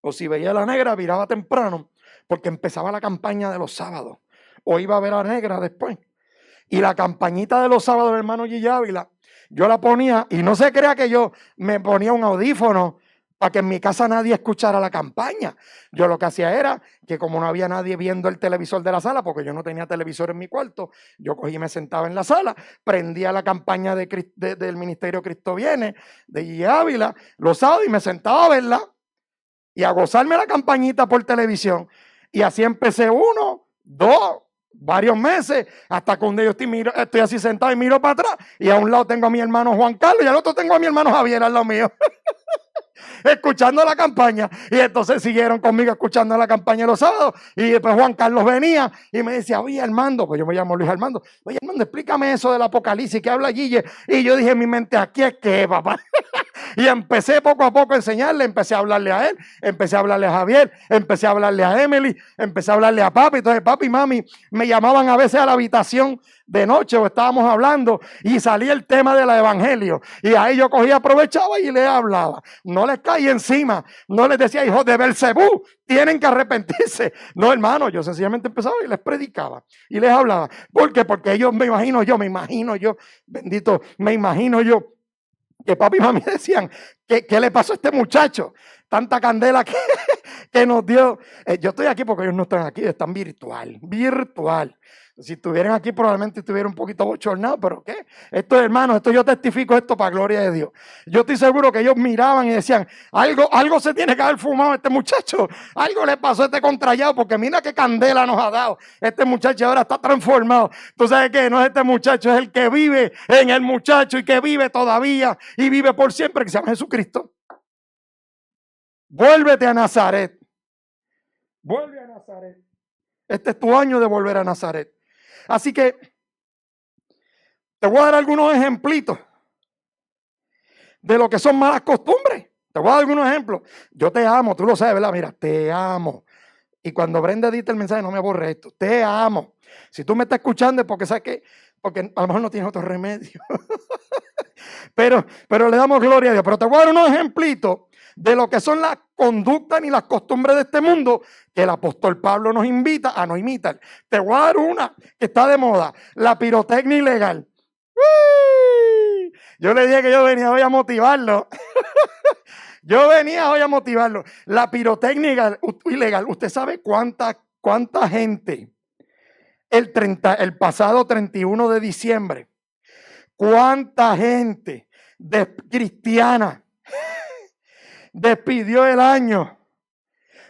O si veía a la negra, viraba temprano, porque empezaba la campaña de los sábados. O iba a ver a la negra después. Y la campañita de los sábados del hermano Gigi Ávila, yo la ponía, y no se crea que yo me ponía un audífono para que en mi casa nadie escuchara la campaña. Yo lo que hacía era que como no había nadie viendo el televisor de la sala, porque yo no tenía televisor en mi cuarto, yo cogí y me sentaba en la sala, prendía la campaña del Ministerio Cristo Viene, de Gigi Ávila, los sábados, y me sentaba a verla y a gozarme la campañita por televisión. Y así empecé 1, 2, varios meses, hasta que un día yo estoy así sentado y miro para atrás, y a un lado tengo a mi hermano Juan Carlos y al otro tengo a mi hermano Javier al lado mío. Escuchando la campaña, y entonces siguieron conmigo escuchando la campaña los sábados, y después Juan Carlos venía y me decía, oye Armando, pues yo me llamo Luis Armando, oye Armando, explícame eso del Apocalipsis que habla Guille, y yo dije en mi mente, aquí es que papá, Y empecé poco a poco a enseñarle, empecé a hablarle a él, empecé a hablarle a Javier, empecé a hablarle a Emily, empecé a hablarle a papi. Entonces papi y mami me llamaban a veces a la habitación de noche o estábamos hablando y salía el tema del evangelio. Y ahí yo cogía, aprovechaba y le hablaba. No les caía encima, no les decía, hijos de Belcebú, tienen que arrepentirse. No, hermano, yo sencillamente empezaba y les predicaba y les hablaba. ¿Por qué? Porque ellos me imagino yo, bendito, me imagino yo que papi y mami decían, ¿qué le pasó a este muchacho? Tanta candela que nos dio. Yo estoy aquí porque ellos no están aquí, están virtual. Si estuvieran aquí probablemente estuviera un poquito bochornado, pero ¿qué? Esto, hermanos, esto yo testifico esto para gloria de Dios. Yo estoy seguro que ellos miraban y decían, algo se tiene que haber fumado a este muchacho, algo le pasó a este contrallado, porque mira qué candela nos ha dado. Este muchacho ahora está transformado. ¿Tú sabes qué? No es este muchacho, es el que vive en el muchacho y que vive todavía y vive por siempre, que se llama Jesucristo. Vuélvete a Nazaret. Vuelve a Nazaret. Este es tu año de volver a Nazaret. Así que te voy a dar algunos ejemplitos de lo que son malas costumbres. Te voy a dar algunos ejemplos. Yo te amo, tú lo sabes, ¿verdad? Mira, te amo. Y cuando Brenda edita el mensaje, no me aborre esto. Te amo. Si tú me estás escuchando es porque sabes que, porque a lo mejor no tienes otro remedio. pero le damos gloria a Dios. Pero te voy a dar unos ejemplitos de lo que son las conductas y las costumbres de este mundo que el apóstol Pablo nos invita a no imitar. Te voy a dar una que está de moda, la pirotecnia ilegal. ¡Uy! Yo le dije que yo venía hoy a motivarlo. Yo venía hoy a motivarlo. La pirotecnia ilegal, ¿usted sabe cuánta gente el pasado 31 de diciembre, cuánta gente cristiana despidió el año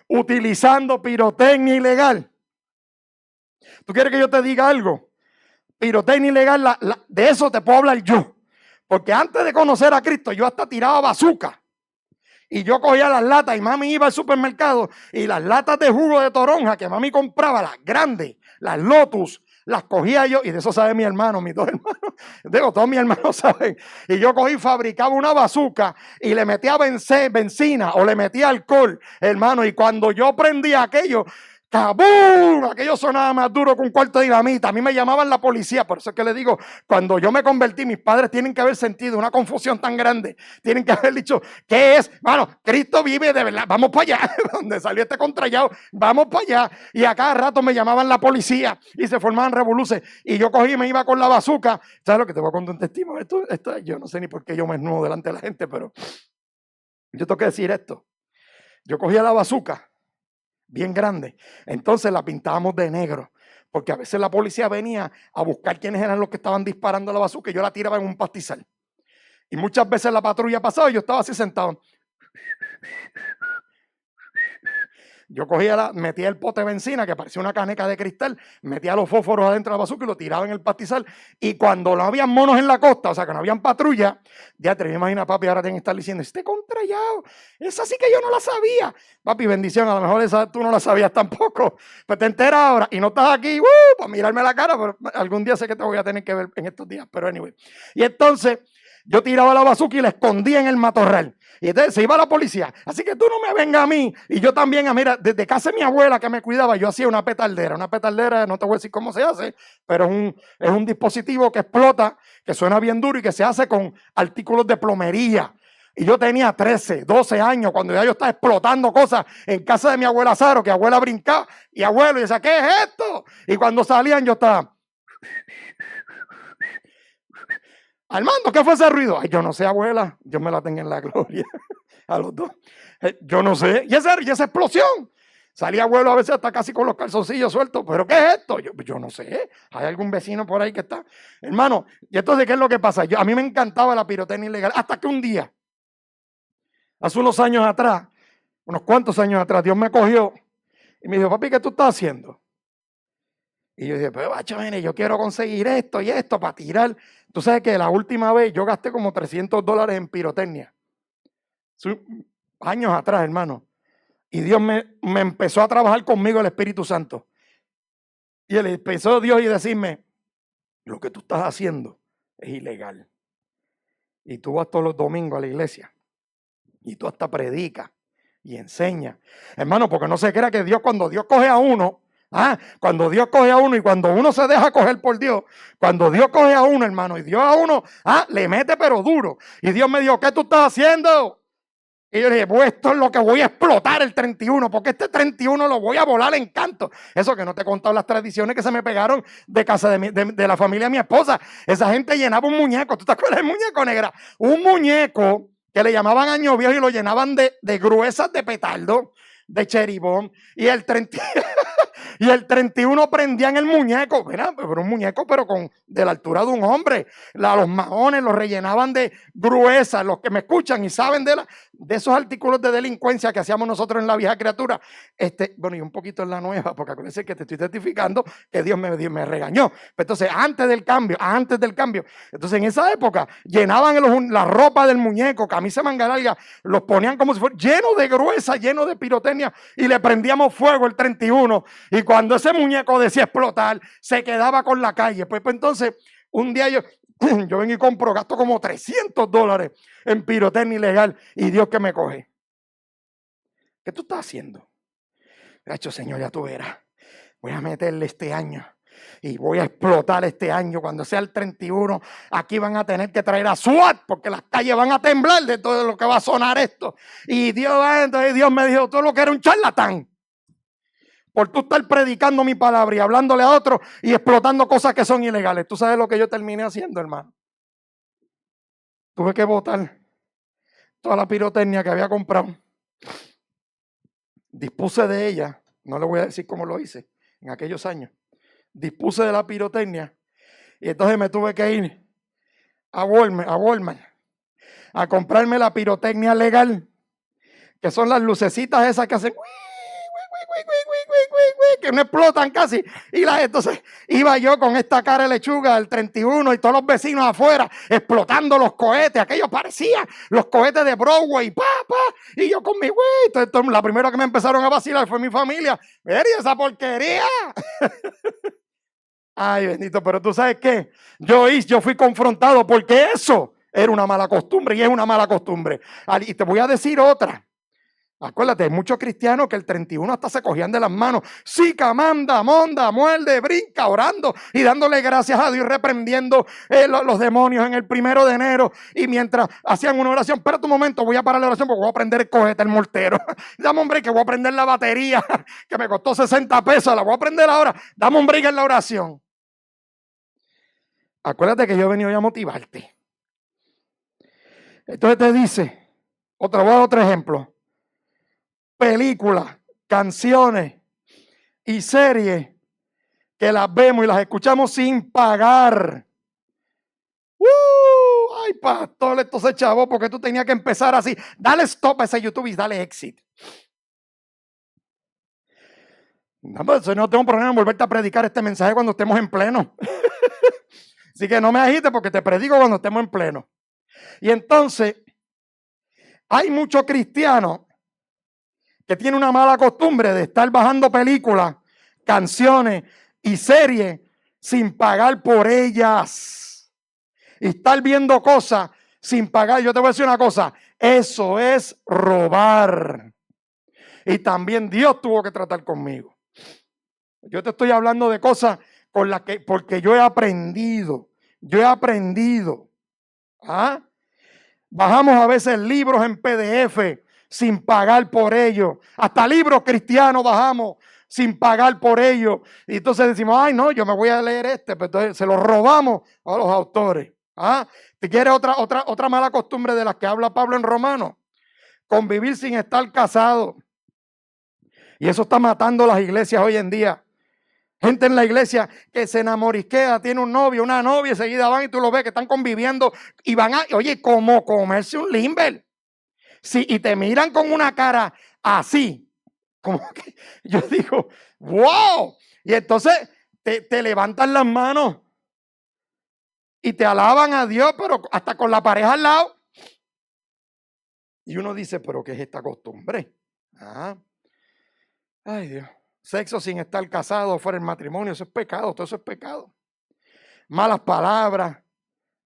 utilizando pirotecnia ilegal? ¿Tú quieres que yo te diga algo? Pirotecnia ilegal, de eso te puedo hablar yo. Porque antes de conocer a Cristo, yo hasta tiraba bazooka. Y yo cogía las latas y mami iba al supermercado y las latas de jugo de toronja que mami compraba, las grandes, las Lotus, las cogía yo, y de eso sabe mi hermano, mis dos hermanos, digo, todos mis hermanos saben. Y yo cogí, fabricaba una bazooka y le metía benzina o le metía alcohol, hermano, y cuando yo prendía aquello, ¡cabum! Aquello sonaba más duro que un cuarto de dinamita. A mí me llamaban la policía. Por eso es que le digo, cuando yo me convertí, mis padres tienen que haber sentido una confusión tan grande. Tienen que haber dicho, ¿qué es? Bueno, Cristo vive de verdad. Vamos para allá. Donde salió este contrallado, vamos para allá. Y a cada rato me llamaban la policía y se formaban revoluciones. Y yo cogí y me iba con la bazooka. ¿Sabes lo que te voy a contar un testimonio? Esto, yo no sé ni por qué yo me desnudo delante de la gente, pero yo tengo que decir esto. Yo cogía la bazooka bien grande, entonces la pintábamos de negro, porque a veces la policía venía a buscar quiénes eran los que estaban disparando la bazooka y yo la tiraba en un pastizal. Y muchas veces la patrulla pasaba y yo estaba así sentado. Yo cogía, metía el pote de benzina que parecía una caneca de cristal, metía los fósforos adentro de la bazooka y lo tiraba en el pastizal. Y cuando no habían monos en la costa, o sea que no habían patrulla, ya te imaginas, papi, ahora tienen que estar diciendo, este contrallado, esa sí que yo no la sabía. Papi, bendición, a lo mejor esa tú no la sabías tampoco. Pues te enteras ahora y no estás aquí para mirarme la cara, pero algún día sé que te voy a tener que ver en estos días, pero anyway. Y entonces yo tiraba la bazooka y la escondía en el matorral. Y entonces se iba la policía. Así que tú no me vengas a mí. Y yo también, mira, desde casa de mi abuela que me cuidaba, yo hacía una petardera. Una petardera, no te voy a decir cómo se hace, pero es un dispositivo que explota, que suena bien duro y que se hace con artículos de plomería. Y yo tenía 13, 12 años cuando ya yo estaba explotando cosas en casa de mi abuela Saro, que abuela brincaba y abuelo, y decía, ¿qué es esto? Y cuando salían yo estaba... Armando, ¿qué fue ese ruido? Ay, yo no sé, abuela. Dios me la tenga en la gloria. A los dos. Yo no sé. ¿Y esa explosión? Salía abuelo a veces hasta casi con los calzoncillos sueltos. ¿Pero qué es esto? Yo no sé. ¿Hay algún vecino por ahí que está? Hermano, y entonces, ¿qué es lo que pasa? A mí me encantaba la pirotecnia ilegal. Hasta que un día, hace unos años atrás, unos cuantos años atrás, Dios me cogió y me dijo, papi, ¿qué tú estás haciendo? Y yo dije, pues, bacho, yo quiero conseguir esto y esto para tirar. Tú sabes que la última vez yo gasté como $300 en pirotecnia. Años atrás, hermano. Y Dios me empezó a trabajar conmigo el Espíritu Santo. Y él empezó Dios y decirme, lo que tú estás haciendo es ilegal. Y tú vas todos los domingos a la iglesia Y tú hasta predicas y enseñas. Hermano, porque no se crea que Dios, cuando Dios coge a uno, cuando Dios coge a uno y cuando uno se deja coger por Dios, cuando Dios coge a uno, hermano, y Dios a uno, le mete pero duro. Y Dios me dijo, ¿qué tú estás haciendo? Y yo le dije, pues esto es lo que voy a explotar el 31, porque este 31 lo voy a volar en canto. Eso que no te he contado las tradiciones que se me pegaron de casa de la familia de mi esposa. Esa gente llenaba un muñeco, ¿tú te acuerdas del muñeco, negra? Un muñeco que le llamaban año viejo y lo llenaban de gruesas de petardo, de cheribón, y el 30... Y el 31 prendían el muñeco, pero un muñeco, pero de la altura de un hombre. Los maones los rellenaban de gruesas. Los que me escuchan y saben de esos artículos de delincuencia que hacíamos nosotros en la vieja criatura. Bueno, y un poquito en la nueva, porque acuérdense que te estoy testificando que Dios me regañó. Entonces, antes del cambio, entonces en esa época llenaban la ropa del muñeco, camisa manga larga, los ponían como si fuera lleno de gruesa, lleno de pirotecnia, y le prendíamos fuego el 31. Y cuando ese muñeco decía explotar, se quedaba con la calle. Pues entonces, un día yo vengo y compro, gasto como $300 en pirotecnia ilegal y Dios que me coge. ¿Qué tú estás haciendo? Gacho, Señor, ya tú verás. Voy a meterle este año y voy a explotar este año. Cuando sea el 31, aquí van a tener que traer a SWAT porque las calles van a temblar de todo lo que va a sonar esto. Y entonces Dios me dijo, tú lo que eres un charlatán. Por tú estar predicando mi palabra y hablándole a otros y explotando cosas que son ilegales. ¿Tú sabes lo que yo terminé haciendo, hermano? Tuve que botar toda la pirotecnia que había comprado. Dispuse de ella, no le voy a decir cómo lo hice en aquellos años. Dispuse de la pirotecnia y entonces me tuve que ir a Walmart a comprarme la pirotecnia legal, que son las lucecitas esas que hacen que no explotan casi. Y entonces iba yo con esta cara de lechuga del 31 y todos los vecinos afuera explotando los cohetes. Aquello parecía los cohetes de Broadway, y yo con mi güey. Entonces, la primera que me empezaron a vacilar fue mi familia. Mira esa porquería. Ay, bendito, pero tú sabes qué, yo fui confrontado porque eso era una mala costumbre y es una mala costumbre. Y te voy a decir otra. Acuérdate, hay muchos cristianos que el 31 hasta se cogían de las manos. Sica, manda, monda, muerde, brinca, orando y dándole gracias a Dios, reprendiendo los demonios en el 1 de enero. Y mientras hacían una oración, espérate un momento, voy a parar la oración porque voy a prender el cohete, el mortero. Dame un break que voy a prender la batería que me costó 60 pesos, la voy a prender ahora. Dame un break en la oración. Acuérdate que yo he venido a motivarte. Entonces te dice, voy a dar otro ejemplo. Películas, canciones y series que las vemos y las escuchamos sin pagar. Ay, pastor, esto se chavó porque tú tenías que empezar así. Dale stop a ese YouTube y dale exit. No, pues, no tengo problema en volverte a predicar este mensaje cuando estemos en pleno. Así que no me agites porque te predico cuando estemos en pleno. Y entonces, hay muchos cristianos que tiene una mala costumbre de estar bajando películas, canciones y series sin pagar por ellas. Y estar viendo cosas sin pagar. Yo te voy a decir una cosa, eso es robar. Y también Dios tuvo que tratar conmigo. Yo te estoy hablando de cosas porque yo he aprendido. Bajamos a veces libros en PDF sin pagar por ello. Hasta libros cristianos bajamos sin pagar por ello. Y entonces decimos, ay no, yo me voy a leer pero entonces se lo robamos a los autores. ¿Te quieres otra mala costumbre de las que habla Pablo en Romanos? Convivir sin estar casado. Y eso está matando las iglesias hoy en día. Gente en la iglesia que se enamorisquea, tiene un novio, una novia, y seguida van y tú lo ves que están conviviendo y van como comerse un limber. Sí, y te miran con una cara así, como que yo digo, wow. Y entonces te levantan las manos y te alaban a Dios, pero hasta con la pareja al lado. Y uno dice, pero ¿qué es esta costumbre? Ay Dios. Sexo sin estar casado fuera del matrimonio, eso es pecado, todo eso es pecado. Malas palabras,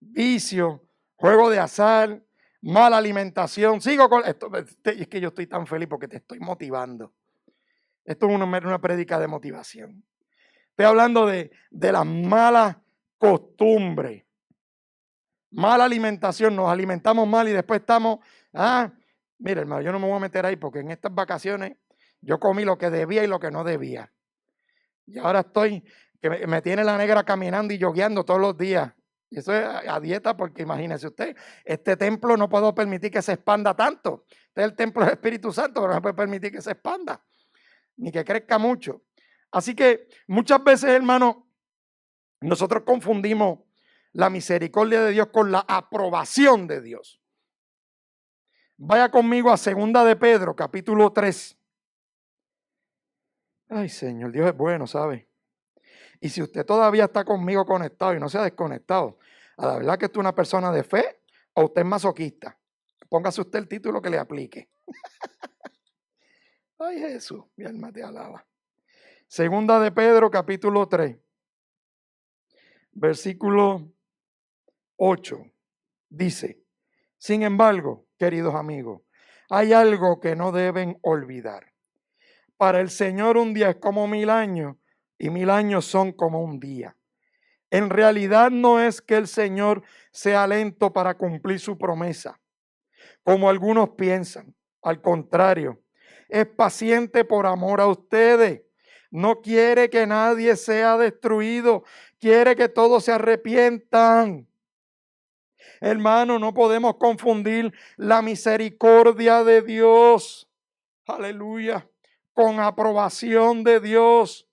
vicio, juego de azar, mala alimentación. Sigo con esto. Es que yo estoy tan feliz porque te estoy motivando. Esto es una prédica de motivación. Estoy hablando de las malas costumbres. Mala alimentación, nos alimentamos mal y después estamos, mira hermano, yo no me voy a meter ahí porque en estas vacaciones yo comí lo que debía y lo que no debía. Y ahora estoy, que me tiene la negra caminando y yogueando todos los días. Y eso es a dieta porque imagínese usted, este templo no puedo permitir que se expanda tanto. Este es el templo del Espíritu Santo, pero no puede permitir que se expanda, ni que crezca mucho. Así que muchas veces, hermano, nosotros confundimos la misericordia de Dios con la aprobación de Dios. Vaya conmigo a 2 de Pedro, capítulo 3. Ay, Señor, Dios es bueno, ¿sabe? Y si usted todavía está conmigo conectado y no se ha desconectado, a la verdad que usted es una persona de fe o usted es masoquista. Póngase usted el título que le aplique. Ay, Jesús, mi alma te alaba. 2 de Pedro, capítulo 3, versículo 8, dice: sin embargo, queridos amigos, hay algo que no deben olvidar. Para el Señor un día es como 1000 años y 1000 años son como un día. En realidad no es que el Señor sea lento para cumplir su promesa, como algunos piensan. Al contrario, es paciente por amor a ustedes. No quiere que nadie sea destruido, quiere que todos se arrepientan. Hermano, no podemos confundir la misericordia de Dios, aleluya, con aprobación de Dios.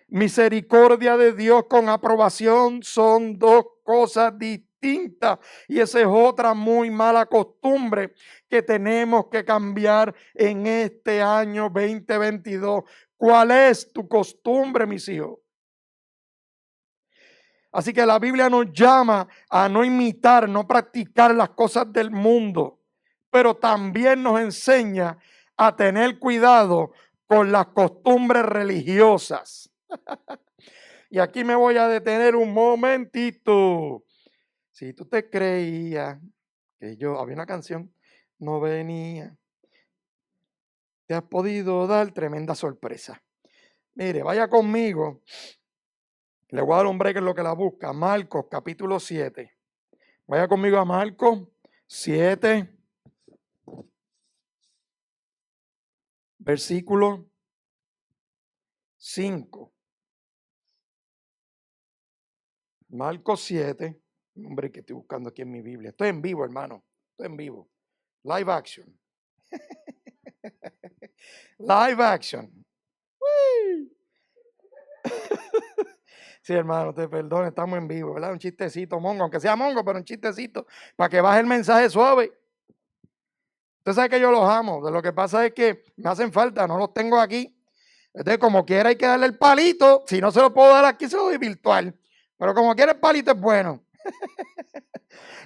Misericordia de Dios con aprobación son dos cosas distintas y esa es otra muy mala costumbre que tenemos que cambiar en este año 2022. ¿Cuál es tu costumbre, mis hijos? Así que la Biblia nos llama a no imitar, no practicar las cosas del mundo, pero también nos enseña a tener cuidado con las costumbres religiosas. Y aquí me voy a detener un momentito. Si tú te creías que había una canción, no venía, te has podido dar tremenda sorpresa. Mire, vaya conmigo. Le voy a dar un break en lo que la busca. Marcos, capítulo 7. Vaya conmigo a Marcos 7, versículo 5. Marcos 7. Hombre, que estoy buscando aquí en mi Biblia. Estoy en vivo, hermano. Estoy en vivo. Live action. Live action. Sí, hermano, te perdono, estamos en vivo, ¿verdad? Un chistecito, mongo, aunque sea mongo, pero un chistecito, para que baje el mensaje suave. Usted sabe que yo los amo, lo que pasa es que me hacen falta, no los tengo aquí. Entonces, como quiera hay que darle el palito, si no se lo puedo dar aquí, se lo doy virtual. Pero como quiera el palito es bueno.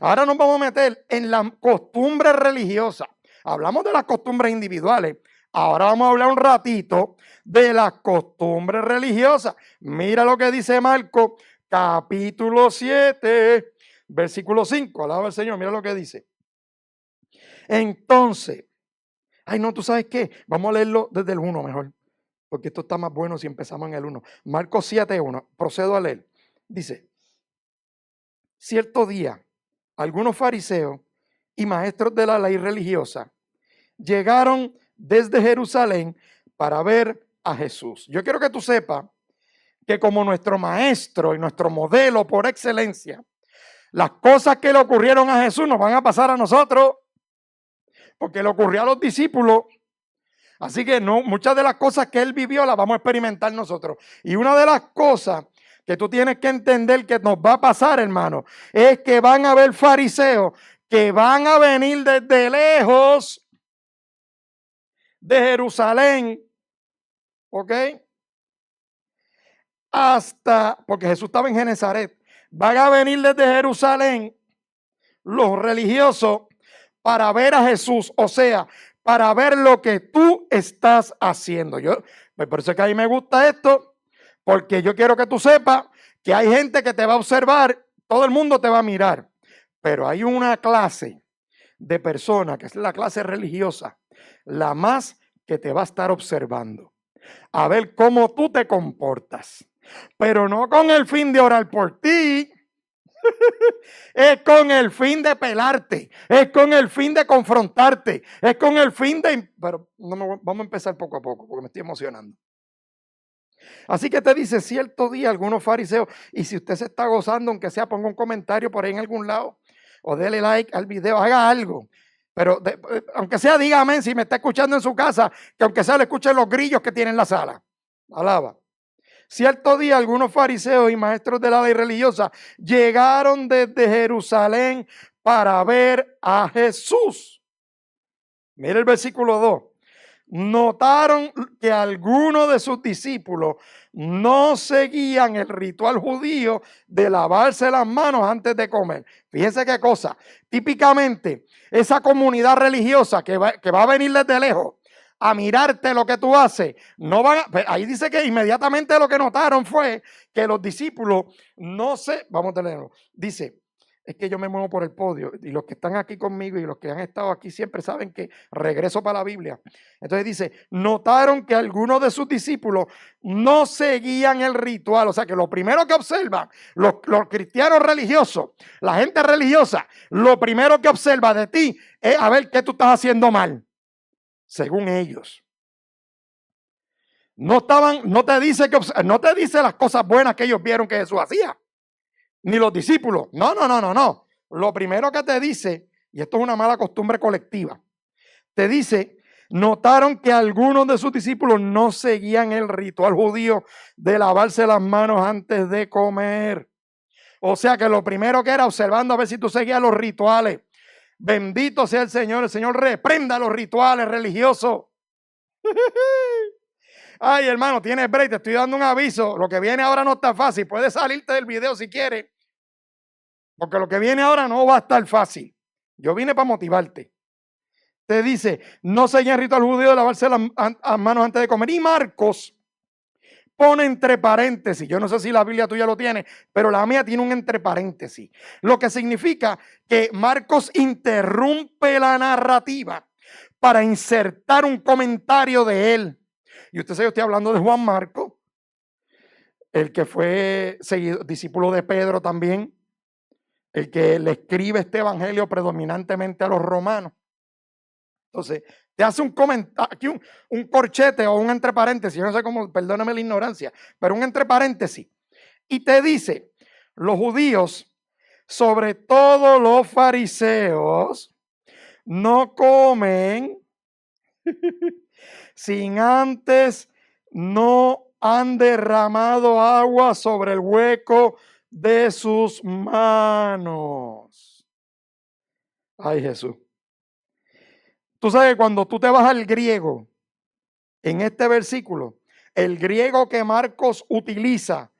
Ahora nos vamos a meter en las costumbres religiosas. Hablamos de las costumbres individuales. Ahora vamos a hablar un ratito de las costumbres religiosas. Mira lo que dice Marcos, capítulo 7, versículo 5. Alaba al Señor, mira lo que dice. Entonces, ay no, ¿tú sabes qué? Vamos a leerlo desde el 1 mejor, porque esto está más bueno si empezamos en el 1. Marcos 7, 1. Procedo a leer. Dice: cierto día, algunos fariseos y maestros de la ley religiosa llegaron desde Jerusalén para ver a Jesús. Yo quiero que tú sepas que como nuestro maestro y nuestro modelo por excelencia, las cosas que le ocurrieron a Jesús nos van a pasar a nosotros, porque le ocurrió a los discípulos. Así que no, muchas de las cosas que él vivió las vamos a experimentar nosotros. Y una de las cosas que tú tienes que entender que nos va a pasar, hermano, es que van a haber fariseos que van a venir desde lejos de Jerusalén, ¿ok? Porque Jesús estaba en Genezaret, van a venir desde Jerusalén los religiosos para ver a Jesús, o sea, para ver lo que tú estás haciendo. Por eso es que a mí me gusta esto, porque yo quiero que tú sepas que hay gente que te va a observar, todo el mundo te va a mirar, Pero hay una clase de personas, que es la clase religiosa, la más que te va a estar observando, a ver cómo tú te comportas, pero no con el fin de orar por ti, es con el fin de pelarte, es con el fin de confrontarte, es con el fin de... Pero vamos a empezar poco a poco, porque me estoy emocionando. Así que te dice cierto día algunos fariseos, y si usted se está gozando, aunque sea, ponga un comentario por ahí en algún lado, o dele like al video, haga algo. Pero aunque sea, dígame si me está escuchando en su casa, que aunque sea le escuchen los grillos que tiene en la sala. Alaba. Cierto día algunos fariseos y maestros de la ley religiosa llegaron desde Jerusalén para ver a Jesús. Mira el versículo 2. Notaron que algunos de sus discípulos no seguían el ritual judío de lavarse las manos antes de comer. Fíjense qué cosa. Típicamente, esa comunidad religiosa que va a venir desde lejos a mirarte lo que tú haces, no van ahí dice que inmediatamente lo que notaron fue que los discípulos vamos a leerlo, dice, es que yo me muevo por el podio y los que están aquí conmigo y los que han estado aquí siempre saben que regreso para la Biblia. Entonces dice, notaron que algunos de sus discípulos no seguían el ritual. O sea que lo primero que observan los cristianos religiosos, la gente religiosa, lo primero que observa de ti es a ver qué tú estás haciendo mal, según ellos. No te dice las cosas buenas que ellos vieron que Jesús hacía. Ni los discípulos. No. Lo primero que te dice, y esto es una mala costumbre colectiva, te dice, notaron que algunos de sus discípulos no seguían el ritual judío de lavarse las manos antes de comer. O sea que lo primero que era observando a ver si tú seguías los rituales. Bendito sea el Señor reprenda los rituales religiosos. Ay, hermano, tienes break, te estoy dando un aviso. Lo que viene ahora no está fácil. Puedes salirte del video si quieres. Porque lo que viene ahora no va a estar fácil. Yo vine para motivarte. Te dice, no seguía el ritual judío de lavarse las manos antes de comer. Y Marcos pone entre paréntesis, yo no sé si la Biblia tuya lo tiene, pero la mía tiene un entre paréntesis. Lo que significa que Marcos interrumpe la narrativa para insertar un comentario de él. Y usted sabe, yo estoy hablando de Juan Marcos, el que fue discípulo de Pedro también, el que le escribe este evangelio predominantemente a los romanos. Entonces, te hace un comentario, aquí un corchete o un entre paréntesis, yo no sé cómo, perdóname la ignorancia, pero un entre paréntesis. Y te dice, los judíos, sobre todo los fariseos, no comen sin antes no han derramado agua sobre el hueco de sus manos. Ay, Jesús. Tú sabes que cuando tú te vas al griego, en este versículo, el griego que Marcos utiliza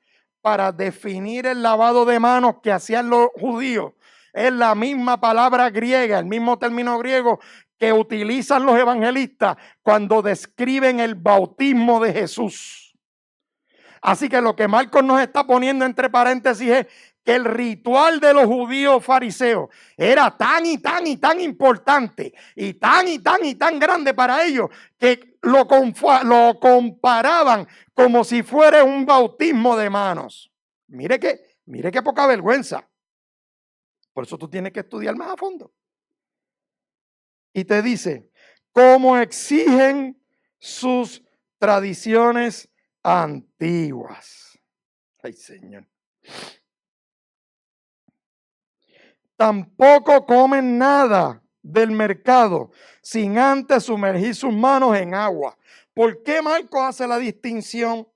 para definir el lavado de manos que hacían los judíos es la misma palabra griega, el mismo término griego que utilizan los evangelistas cuando describen el bautismo de Jesús. Así que lo que Marcos nos está poniendo entre paréntesis es que el ritual de los judíos fariseos era tan importante y tan grande para ellos que lo comparaban como si fuera un bautismo de manos. Mire qué poca vergüenza. Por eso tú tienes que estudiar más a fondo. Y te dice, cómo exigen sus tradiciones antiguas. Ay, Señor. Tampoco comen nada del mercado sin antes sumergir sus manos en agua. ¿Por qué Marcos hace la distinción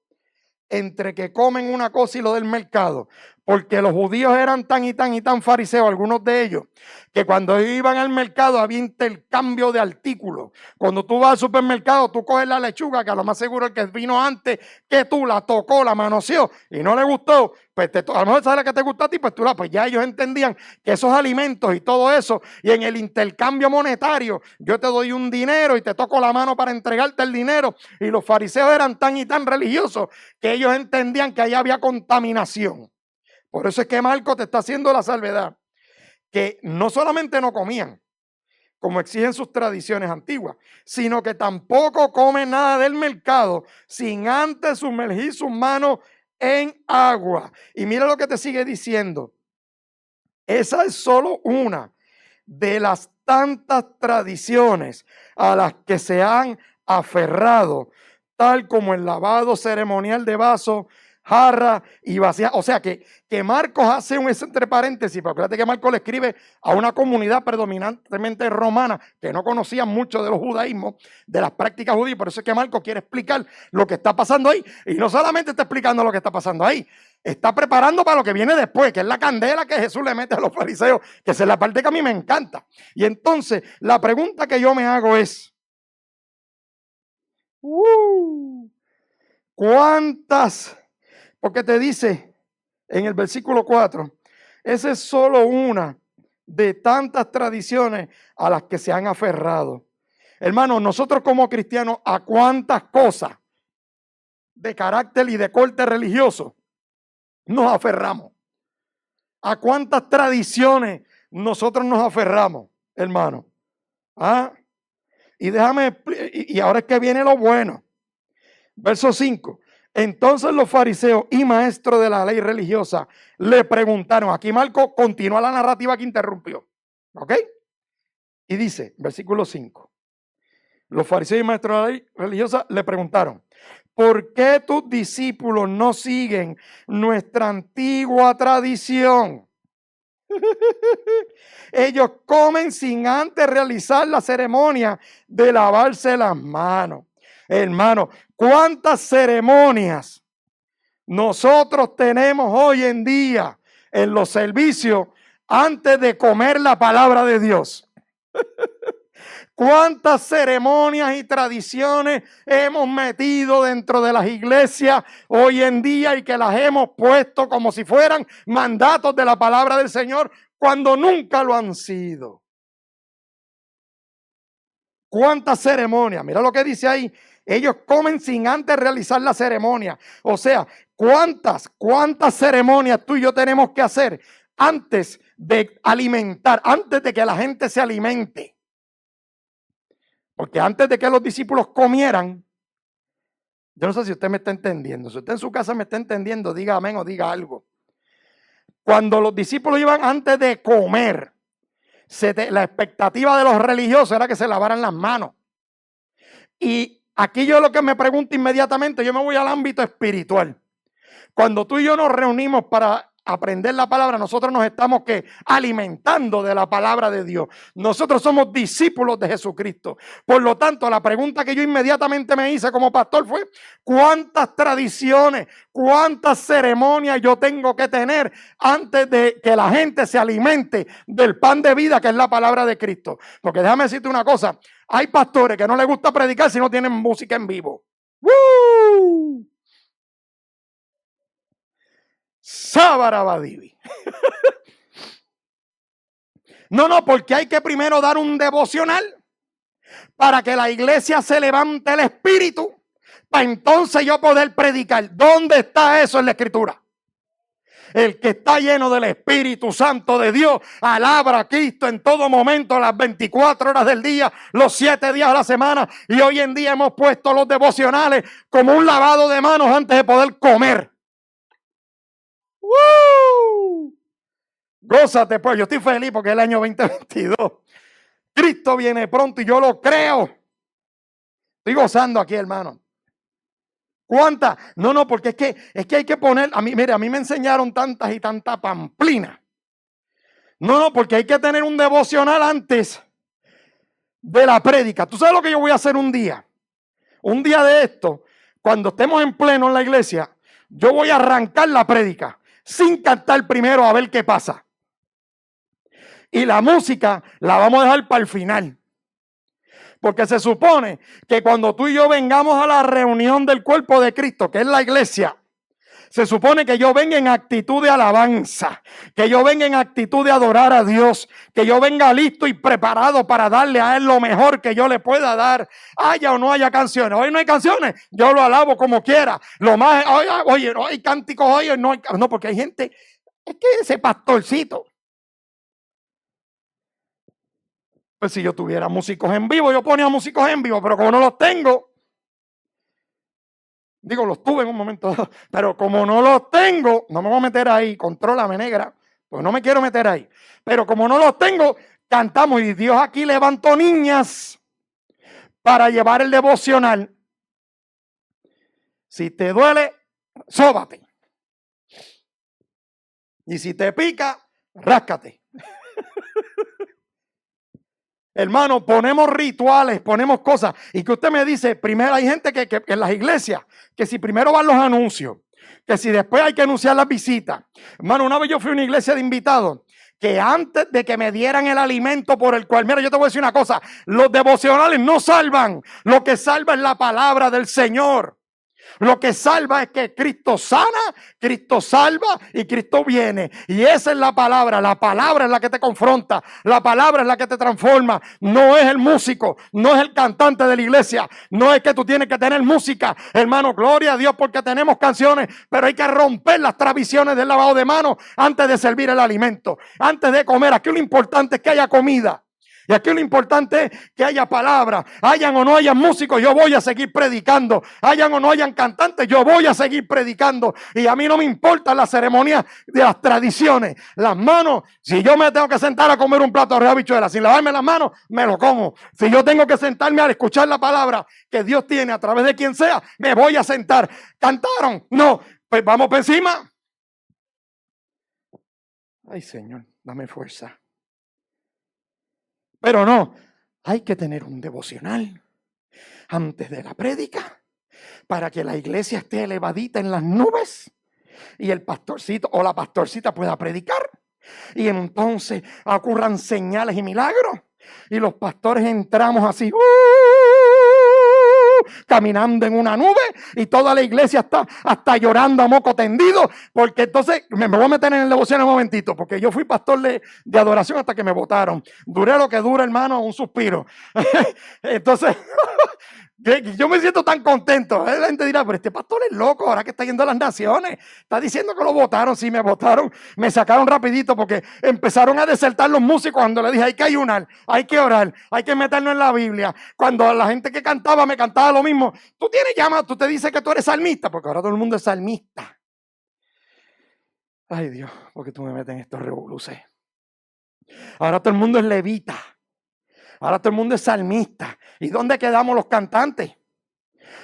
entre que comen una cosa y lo del mercado? Porque los judíos eran tan fariseos, algunos de ellos, que cuando iban al mercado había intercambio de artículos. Cuando tú vas al supermercado, tú coges la lechuga, que a lo más seguro el que vino antes que tú la tocó, la manoseó y no le gustó, pues a lo mejor sabes la que te gustó a ti, pues tú pues ya ellos entendían que esos alimentos y todo eso, y en el intercambio monetario, yo te doy un dinero y te toco la mano para entregarte el dinero, y los fariseos eran tan religiosos que ellos entendían que ahí había contaminación. Por eso es que Marcos te está haciendo la salvedad. que no solamente no comían, como exigen sus tradiciones antiguas, sino que tampoco comen nada del mercado sin antes sumergir sus manos en agua. Y mira lo que te sigue diciendo. Esa es solo una de las tantas tradiciones a las que se han aferrado, tal como el lavado ceremonial de vasos, jarra y vasijas. O sea que Marcos hace un entre paréntesis, porque fíjate que Marcos le escribe a una comunidad predominantemente romana que no conocía mucho de los judaísmos, de las prácticas judías. Por eso es que Marcos quiere explicar lo que está pasando ahí. Y no solamente está explicando lo que está pasando ahí, está preparando para lo que viene después, que es la candela que Jesús le mete a los fariseos, que esa es la parte que a mí me encanta. Y entonces, la pregunta que yo me hago es, ¿cuántas? Porque te dice en el versículo 4, esa es solo una de tantas tradiciones a las que se han aferrado. Hermano, nosotros como cristianos, ¿a cuántas cosas de carácter y de corte religioso nos aferramos? ¿A cuántas tradiciones nosotros nos aferramos, hermano? ¿Ah? Y ahora es que viene lo bueno. Verso 5. Entonces los fariseos y maestros de la ley religiosa le preguntaron. Aquí Marco continúa la narrativa que interrumpió. ¿Ok? Y dice, versículo 5. Los fariseos y maestros de la ley religiosa le preguntaron, ¿por qué tus discípulos no siguen nuestra antigua tradición? Ellos comen sin antes realizar la ceremonia de lavarse las manos. Hermano, ¿cuántas ceremonias nosotros tenemos hoy en día en los servicios antes de comer la palabra de Dios? ¿Cuántas ceremonias y tradiciones hemos metido dentro de las iglesias hoy en día y que las hemos puesto como si fueran mandatos de la palabra del Señor cuando nunca lo han sido? ¿Cuántas ceremonias? Mira lo que dice ahí. Ellos comen sin antes realizar la ceremonia. O sea, ¿cuántas ceremonias tú y yo tenemos que hacer antes de alimentar, antes de que la gente se alimente? Porque antes de que los discípulos comieran, yo no sé si usted me está entendiendo. Si usted en su casa me está entendiendo, diga amén o diga algo. Cuando los discípulos iban antes de comer, la expectativa de los religiosos era que se lavaran las manos. Y aquí yo lo que me pregunto inmediatamente, yo me voy al ámbito espiritual. Cuando tú y yo nos reunimos para aprender la palabra, nosotros nos estamos alimentando de la palabra de Dios. Nosotros somos discípulos de Jesucristo. Por lo tanto, la pregunta que yo inmediatamente me hice como pastor fue, ¿cuántas tradiciones, cuántas ceremonias yo tengo que tener antes de que la gente se alimente del pan de vida que es la palabra de Cristo? Porque déjame decirte una cosa, hay pastores que no les gusta predicar si no tienen música en vivo. ¡Woo! Sabarabadivi. No, porque hay que primero dar un devocional para que la iglesia se levante el espíritu, para entonces yo poder predicar. ¿Dónde está eso en la escritura? El que está lleno del Espíritu Santo de Dios alaba a Cristo en todo momento, las 24 horas del día, los 7 días a la semana. Y hoy en día hemos puesto los devocionales como un lavado de manos antes de poder comer. ¡Woo! Gózate, pues. Yo estoy feliz porque es el año 2022. Cristo viene pronto y yo lo creo. Estoy gozando aquí, hermano. ¿Cuántas? No, porque es que hay que poner, a mí me enseñaron tantas y tantas pamplinas. No, porque hay que tener un devocional antes de la prédica. ¿Tú sabes lo que yo voy a hacer un día? Un día de esto, cuando estemos en pleno en la iglesia, yo voy a arrancar la prédica sin cantar primero a ver qué pasa. Y la música la vamos a dejar para el final. Porque se supone que cuando tú y yo vengamos a la reunión del cuerpo de Cristo, que es la iglesia, se supone que yo venga en actitud de alabanza, que yo venga en actitud de adorar a Dios, que yo venga listo y preparado para darle a Él lo mejor que yo le pueda dar, haya o no haya canciones. Hoy no hay canciones, yo lo alabo como quiera. Lo más, oye, no hay cánticos hoy, no, porque hay gente, es que ese pastorcito, Pues si yo tuviera músicos en vivo, yo ponía músicos en vivo, pero como no los tengo, digo, los tuve en un momento, pero como no los tengo, no me voy a meter ahí, contrólame, negra, pues no me quiero meter ahí. Pero como no los tengo, cantamos y Dios aquí levantó niñas para llevar el devocional. Si te duele, sóbate. Y si te pica, ráscate. Hermano, ponemos rituales, ponemos cosas. Y que usted me dice, primero hay gente que en las iglesias, que si primero van los anuncios, que si después hay que anunciar las visitas. Hermano, una vez yo fui a una iglesia de invitados, que antes de que me dieran el alimento por el cual, mira, yo te voy a decir una cosa, los devocionales no salvan, lo que salva es la palabra del Señor. Lo que salva es que Cristo sana, Cristo salva y Cristo viene. Y esa es la palabra es la que te confronta, la palabra es la que te transforma. No es el músico, no es el cantante de la iglesia, no es que tú tienes que tener música. Hermano, gloria a Dios porque tenemos canciones, pero hay que romper las tradiciones del lavado de manos antes de servir el alimento, antes de comer. Aquí lo importante es que haya comida. Y aquí lo importante es que haya palabra. Hayan o no hayan músicos, yo voy a seguir predicando. Hayan o no hayan cantantes, yo voy a seguir predicando. Y a mí no me importan las ceremonias de las tradiciones. Las manos, si yo me tengo que sentar a comer un plato de habichuelas sin lavarme las manos, me lo como. Si yo tengo que sentarme a escuchar la palabra que Dios tiene a través de quien sea, me voy a sentar. ¿Cantaron? No. Pues vamos por encima. Ay, Señor, dame fuerza. Pero no, hay que tener un devocional antes de la prédica para que la iglesia esté elevadita en las nubes y el pastorcito o la pastorcita pueda predicar. Y entonces ocurran señales y milagros. Y los pastores entramos así, caminando en una nube y toda la iglesia está hasta llorando a moco tendido, porque entonces me voy a meter en el devoción un momentito, porque yo fui pastor de adoración hasta que me votaron. Duré lo que dura, hermano, un suspiro. Entonces yo me siento tan contento. La gente dirá, pero este pastor es loco, ahora que está yendo a las naciones. Está diciendo que lo votaron. Sí, me votaron. Me sacaron rapidito porque empezaron a desertar los músicos cuando le dije, hay que ayunar, hay que orar, hay que meternos en la Biblia. Cuando la gente que cantaba me cantaba lo mismo. Tú tienes llama, tú te dices que tú eres salmista, porque ahora todo el mundo es salmista. Ay Dios, porque tú me metes en estos revoluciones. Ahora todo el mundo es levita. Ahora todo el mundo es salmista. ¿Y dónde quedamos los cantantes?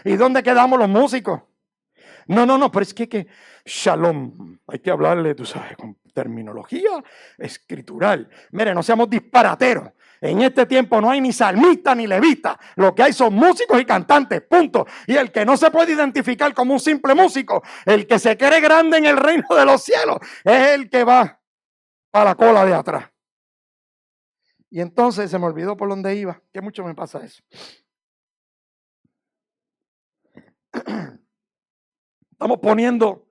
¿Y dónde quedamos los músicos? No, pero es que shalom, hay que hablarle, tú sabes, con terminología escritural. Mire, no seamos disparateros. En este tiempo no hay ni salmista ni levita. Lo que hay son músicos y cantantes, punto. Y el que no se puede identificar como un simple músico, el que se cree grande en el reino de los cielos, es el que va a la cola de atrás. Y entonces se me olvidó por dónde iba, que mucho me pasa eso. Estamos poniendo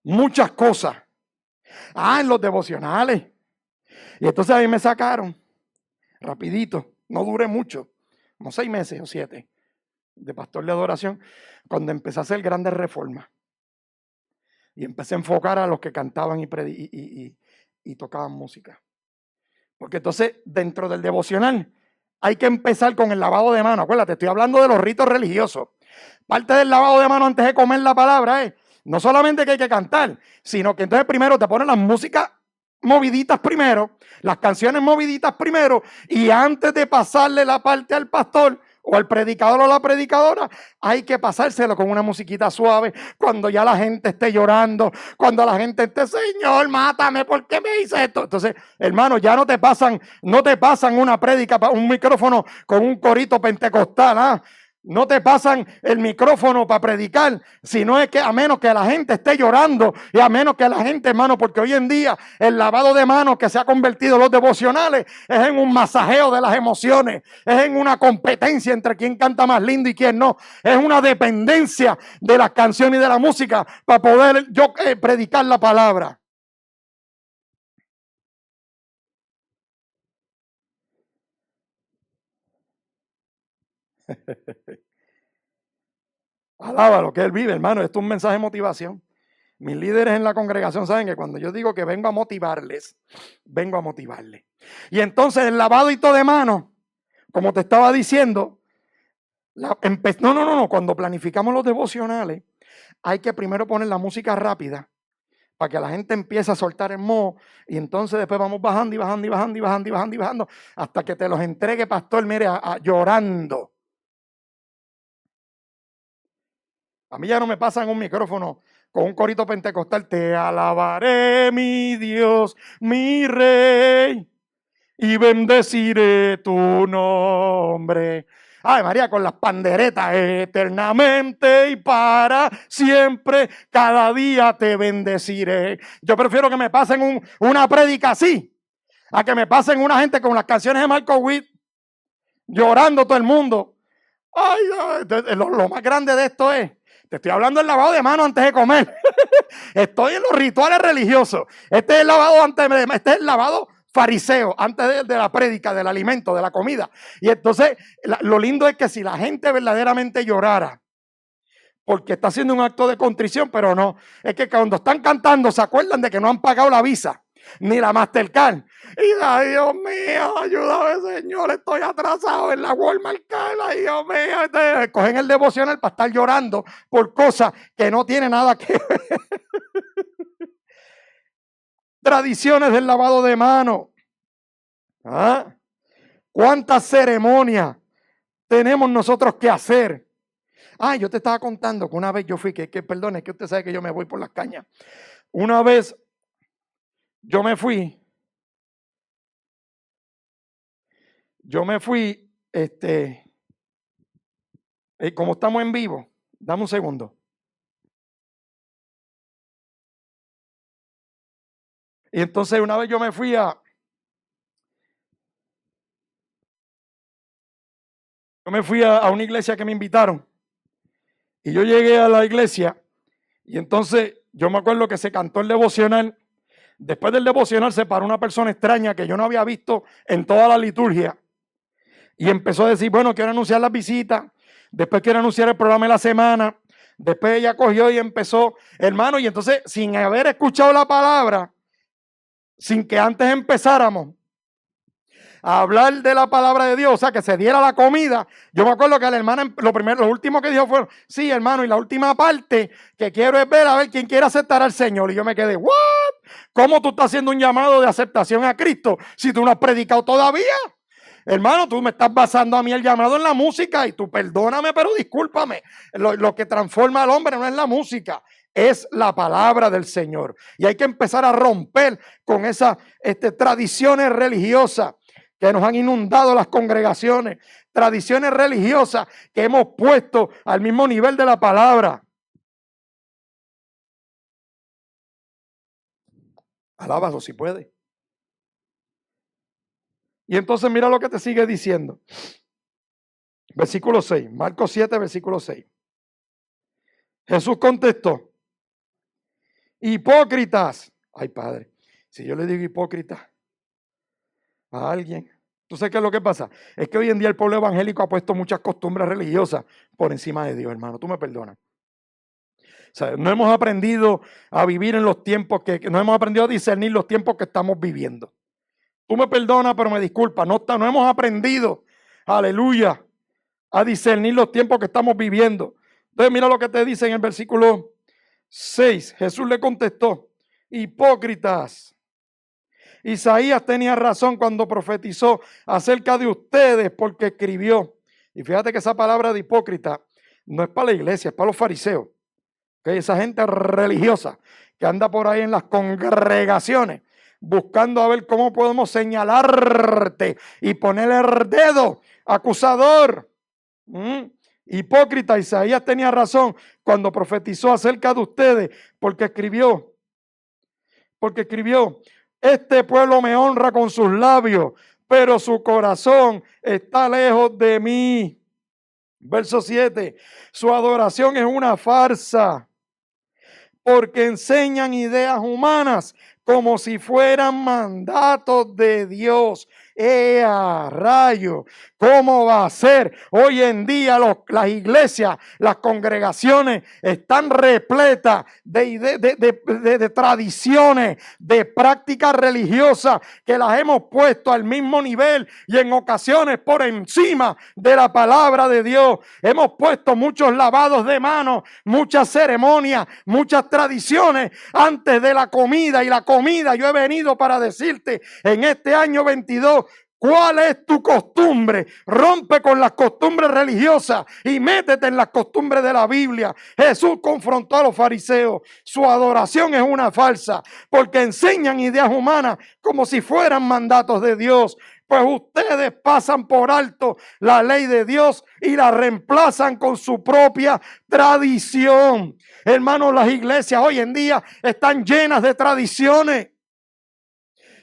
muchas cosas. En los devocionales. Y entonces a mí me sacaron, rapidito, no duré mucho, como 6 meses o 7, de pastor de adoración, cuando empecé a hacer grandes reformas. Y empecé a enfocar a los que cantaban y tocaban música. Porque entonces, dentro del devocional, hay que empezar con el lavado de manos. Acuérdate, estoy hablando de los ritos religiosos. Parte del lavado de manos antes de comer la palabra es, no solamente que hay que cantar, sino que entonces primero te ponen las músicas moviditas primero, las canciones moviditas primero, y antes de pasarle la parte al pastor o al predicador o la predicadora, hay que pasárselo con una musiquita suave, cuando ya la gente esté llorando, cuando la gente esté, Señor, mátame, ¿por qué me hice esto? Entonces, hermano, ya no te pasan una prédica, un micrófono con un corito pentecostal, No te pasan el micrófono para predicar, sino es que a menos que la gente esté llorando y a menos que la gente, hermano, porque hoy en día el lavado de manos que se ha convertido en los devocionales es en un masajeo de las emociones, es en una competencia entre quién canta más lindo y quién no, es una dependencia de las canciones y de la música para poder yo predicar la palabra. Alaba lo que él vive, hermano. Esto es un mensaje de motivación. Mis líderes en la congregación saben que cuando yo digo que vengo a motivarles, vengo a motivarles. Y entonces el lavadito de manos, como te estaba diciendo, cuando planificamos los devocionales, hay que primero poner la música rápida para que la gente empiece a soltar el moho y entonces después vamos bajando y bajando y bajando y bajando y bajando y bajando hasta que te los entregue, pastor, mire, llorando. A mí ya no me pasan un micrófono con un corito pentecostal, te alabaré mi Dios, mi Rey, y bendeciré tu nombre. Ay, María, con las panderetas, eternamente y para siempre, cada día te bendeciré. Yo prefiero que me pasen una prédica así, a que me pasen una gente con las canciones de Marco Witt, llorando todo el mundo. Ay, lo más grande de esto es, te estoy hablando del lavado de manos antes de comer. Estoy en los rituales religiosos. Este es el lavado este es el lavado fariseo, antes de la prédica, del alimento, de la comida. Y entonces, lo lindo es que si la gente verdaderamente llorara, porque está haciendo un acto de contrición, pero no, es que cuando están cantando se acuerdan de que no han pagado la Visa, ni la Mastercard. Y ay, Dios mío, ayúdame, Señor, estoy atrasado en la Walmart, ay, Dios mío. Entonces, cogen el devocional para estar llorando por cosas que no tienen nada que ver. Tradiciones del lavado de manos. ¿Ah? ¿Cuántas ceremonias tenemos nosotros que hacer? Yo te estaba contando que una vez yo fui, perdone, que usted sabe que yo me voy por las cañas. Una vez yo me fui, como estamos en vivo, dame un segundo. Y entonces una vez yo me fui a una iglesia que me invitaron. Y yo llegué a la iglesia y entonces yo me acuerdo que se cantó el devocional. Después del devocional se paró una persona extraña que yo no había visto en toda la liturgia. Y empezó a decir, bueno, quiero anunciar las visitas. Después quiero anunciar el programa de la semana. Después ella cogió y empezó, hermano, y entonces sin haber escuchado la palabra, sin que antes empezáramos a hablar de la palabra de Dios, o sea, que se diera la comida. Yo me acuerdo que la hermana, lo último que dijo fue, sí, hermano, y la última parte que quiero es ver a ver quién quiere aceptar al Señor. Y yo me quedé, ¿what? ¿Cómo tú estás haciendo un llamado de aceptación a Cristo si tú no has predicado todavía? Hermano, tú me estás basando a mí el llamado en la música y tú perdóname, pero discúlpame. Lo que transforma al hombre no es la música, es la palabra del Señor. Y hay que empezar a romper con esas tradiciones religiosas que nos han inundado las congregaciones, tradiciones religiosas que hemos puesto al mismo nivel de la palabra. Alábalo si puede. Y entonces mira lo que te sigue diciendo. Versículo 6, Marcos 7, versículo 6. Jesús contestó, hipócritas. Ay, Padre, si yo le digo hipócrita a alguien, ¿tú sabes qué es lo que pasa? Es que hoy en día el pueblo evangélico ha puesto muchas costumbres religiosas por encima de Dios, hermano. Tú me perdonas. O sea, no hemos aprendido a vivir en los tiempos no hemos aprendido a discernir los tiempos que estamos viviendo. Tú me perdonas, pero me disculpas. No hemos aprendido, aleluya, a discernir los tiempos que estamos viviendo. Entonces mira lo que te dice en el versículo 6. Jesús le contestó, hipócritas. Isaías tenía razón cuando profetizó acerca de ustedes porque escribió. Y fíjate que esa palabra de hipócrita no es para la iglesia, es para los fariseos. Que esa gente religiosa que anda por ahí en las congregaciones buscando a ver cómo podemos señalarte y poner el dedo acusador. Hipócrita, Isaías tenía razón cuando profetizó acerca de ustedes porque escribió, este pueblo me honra con sus labios, pero su corazón está lejos de mí. Verso 7, su adoración es una farsa, porque enseñan ideas humanas como si fueran mandatos de Dios. ¡Ea, rayo! ¿Cómo va a ser? Hoy en día las iglesias, las congregaciones están repletas de tradiciones, de prácticas religiosas que las hemos puesto al mismo nivel y en ocasiones por encima de la palabra de Dios. Hemos puesto muchos lavados de manos, muchas ceremonias, muchas tradiciones antes de la comida. Y la comida, yo he venido para decirte en este año 22, ¿cuál es tu costumbre? Rompe con las costumbres religiosas y métete en las costumbres de la Biblia. Jesús confrontó a los fariseos. Su adoración es una falsa, porque enseñan ideas humanas como si fueran mandatos de Dios. Pues ustedes pasan por alto la ley de Dios y la reemplazan con su propia tradición. Hermanos, las iglesias hoy en día están llenas de tradiciones.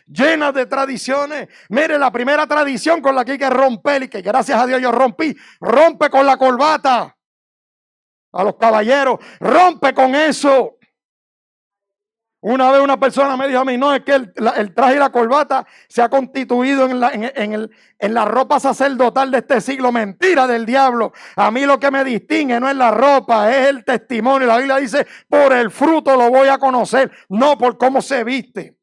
Llenas de tradiciones. Mire, la primera tradición con la que hay que romper, y que gracias a Dios yo rompí, rompe con la corbata. A los caballeros, rompe con eso. Una vez una persona me dijo a mí, no, es que el traje y la corbata se ha constituido en la ropa sacerdotal de este siglo. Mentira del diablo. A mí lo que me distingue no es la ropa, es el testimonio. La Biblia dice, por el fruto lo voy a conocer, no por cómo se viste.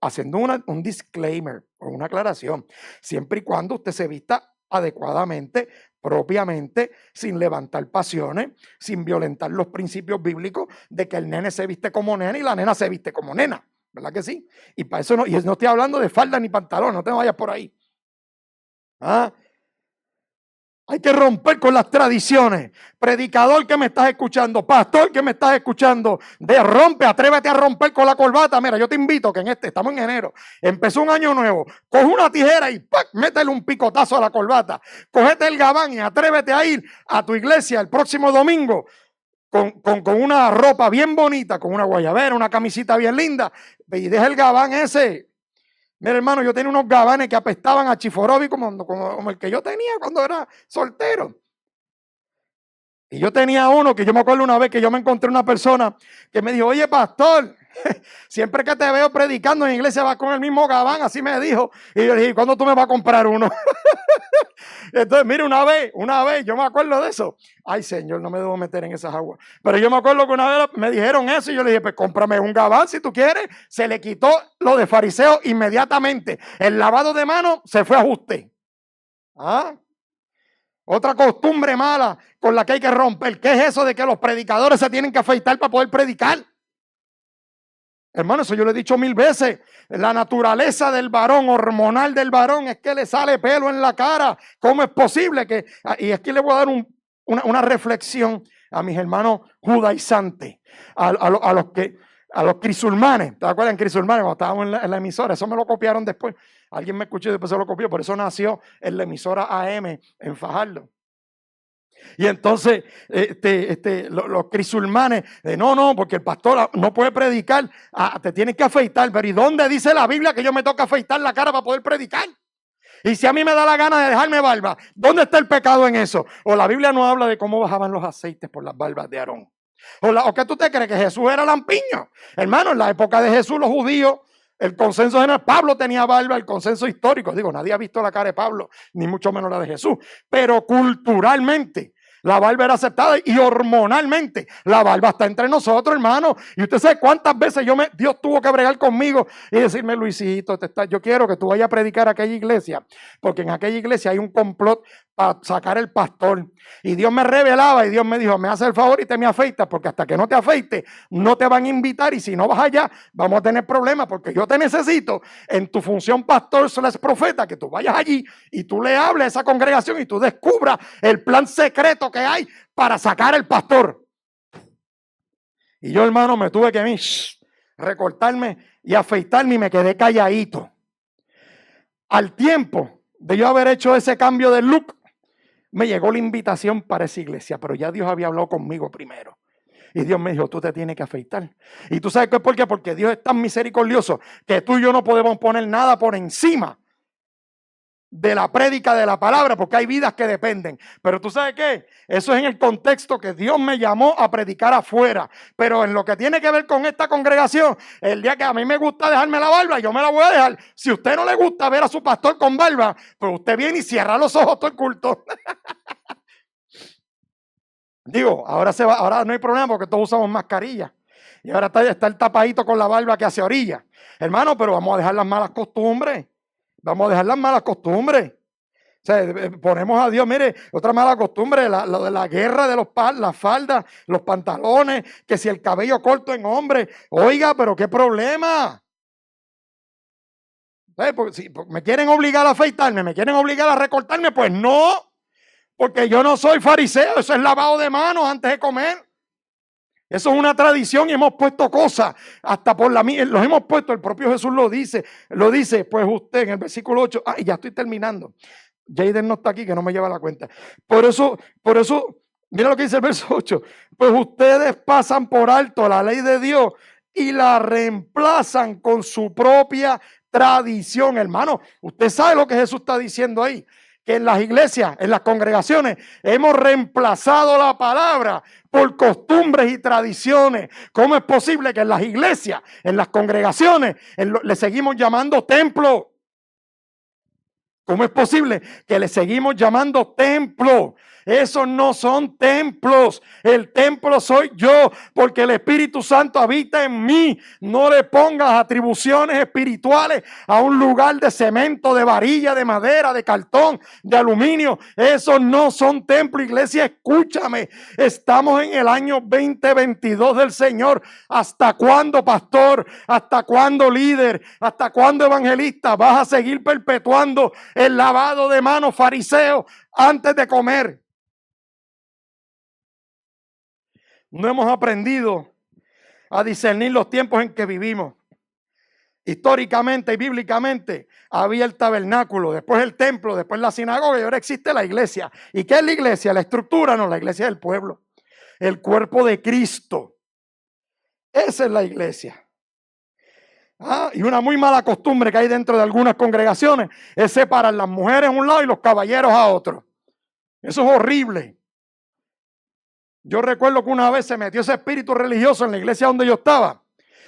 Haciendo un disclaimer o una aclaración, siempre y cuando usted se vista adecuadamente, propiamente, sin levantar pasiones, sin violentar los principios bíblicos de que el nene se viste como nena y la nena se viste como nena, ¿verdad que sí? Y para eso no estoy hablando de falda ni pantalón, no te vayas por ahí. Hay que romper con las tradiciones. Predicador que me estás escuchando, pastor que me estás escuchando, atrévete a romper con la corbata. Mira, yo te invito que estamos en enero, empezó un año nuevo, coge una tijera y ¡pac!, métele un picotazo a la corbata. Cógete el gabán y atrévete a ir a tu iglesia el próximo domingo con una ropa bien bonita, con una guayabera, una camisita bien linda, y deja el gabán ese. Mira, hermano, yo tenía unos gabanes que apestaban a chiforobi como el que yo tenía cuando era soltero. Y yo tenía uno que yo me acuerdo una vez que yo me encontré una persona que me dijo, oye, pastor, siempre que te veo predicando en la iglesia vas con el mismo gabán, así me dijo. Y yo le dije, ¿cuándo tú me vas a comprar uno? Entonces, mire, una vez, yo me acuerdo de eso. Ay, Señor, no me debo meter en esas aguas. Pero yo me acuerdo que una vez me dijeron eso y yo le dije, pues cómprame un gabán si tú quieres. Se le quitó lo de fariseo inmediatamente. El lavado de manos se fue a ajuste. Otra costumbre mala con la que hay que romper. ¿Qué es eso de que los predicadores se tienen que afeitar para poder predicar? Hermano, eso yo lo he dicho 1000 veces. La naturaleza del varón, hormonal del varón, es que le sale pelo en la cara. ¿Cómo es posible que...? Y aquí le voy a dar una reflexión a mis hermanos judaizantes, a los crisulmanes. ¿Te acuerdas en crisulmanes cuando estábamos en la emisora? Eso me lo copiaron después. Alguien me escuchó y después se lo copió. Por eso nació en la emisora AM en Fajardo. Y entonces los crisulmanes, no, porque el pastor no puede predicar, te tienes que afeitar. Pero ¿y dónde dice la Biblia que yo me toca afeitar la cara para poder predicar? Y si a mí me da la gana de dejarme barba, ¿dónde está el pecado en eso? O la Biblia no habla de cómo bajaban los aceites por las barbas de Aarón. ¿O qué tú te crees? ¿Que Jesús era lampiño? Hermano, en la época de Jesús los judíos, el consenso general, Pablo tenía barba, el consenso histórico, digo, nadie ha visto la cara de Pablo, ni mucho menos la de Jesús, pero culturalmente la barba era aceptada y hormonalmente la barba está entre nosotros, hermano. Y usted sabe cuántas veces Dios tuvo que bregar conmigo y decirme, Luisito, yo quiero que tú vayas a predicar a aquella iglesia, porque en aquella iglesia hay un complot para sacar el pastor. Y Dios me revelaba y Dios me dijo, me hace el favor y te me afeitas, porque hasta que no te afeites no te van a invitar, y si no vas allá vamos a tener problemas, porque yo te necesito en tu función pastor / profeta, que tú vayas allí y tú le hables a esa congregación y tú descubras el plan secreto que hay para sacar el pastor. Y yo, hermano, me tuve que recortarme y afeitarme y me quedé calladito. Al tiempo de yo haber hecho ese cambio de look, me llegó la invitación para esa iglesia, pero ya Dios había hablado conmigo primero. Y Dios me dijo, tú te tienes que afeitar. Y tú sabes por qué, porque Dios es tan misericordioso que tú y yo no podemos poner nada por encima de la prédica de la palabra, porque hay vidas que dependen. Pero tú sabes qué, eso es en el contexto que Dios me llamó a predicar afuera. Pero en lo que tiene que ver con esta congregación, el día que a mí me gusta dejarme la barba, yo me la voy a dejar. Si a usted no le gusta ver a su pastor con barba, pues usted viene y cierra los ojos todo el culto. Digo, ahora no hay problema porque todos usamos mascarilla. Y ahora está el tapadito con la barba que hace orilla. Hermano, pero vamos a dejar las malas costumbres. Vamos a dejar las malas costumbres. O sea, ponemos a Dios, mire, otra mala costumbre, lo de la guerra de las faldas, los pantalones, que si el cabello corto en hombre. Oiga, pero qué problema. Si me quieren obligar a afeitarme, me quieren obligar a recortarme, pues no. Porque yo no soy fariseo, eso es lavado de manos antes de comer. Eso es una tradición y hemos puesto cosas, hasta por los hemos puesto, el propio Jesús lo dice, pues usted en el versículo 8, ya estoy terminando. Jaden no está aquí, que no me lleva la cuenta. Por eso, mira lo que dice el verso 8, pues ustedes pasan por alto la ley de Dios y la reemplazan con su propia tradición. Hermano, usted sabe lo que Jesús está diciendo ahí, que en las iglesias, en las congregaciones, hemos reemplazado la palabra por costumbres y tradiciones. ¿Cómo es posible que en las iglesias, en las congregaciones, le seguimos llamando templo? ¿Cómo es posible que le seguimos llamando templo? Esos no son templos. El templo soy yo, porque el Espíritu Santo habita en mí. No le pongas atribuciones espirituales a un lugar de cemento, de varilla, de madera, de cartón, de aluminio. Esos no son templos. Iglesia, escúchame. Estamos en el año 2022 del Señor. ¿Hasta cuándo, pastor? ¿Hasta cuándo, líder? ¿Hasta cuándo, evangelista? ¿Vas a seguir perpetuando el lavado de manos fariseo antes de comer? No hemos aprendido a discernir los tiempos en que vivimos. Históricamente y bíblicamente había el tabernáculo, después el templo, después la sinagoga y ahora existe la iglesia. ¿Y qué es la iglesia? La estructura, no, la iglesia es el pueblo, el cuerpo de Cristo. Esa es la iglesia. Y una muy mala costumbre que hay dentro de algunas congregaciones es separar las mujeres a un lado y los caballeros a otro. Eso es horrible. Yo recuerdo que una vez se metió ese espíritu religioso en la iglesia donde yo estaba.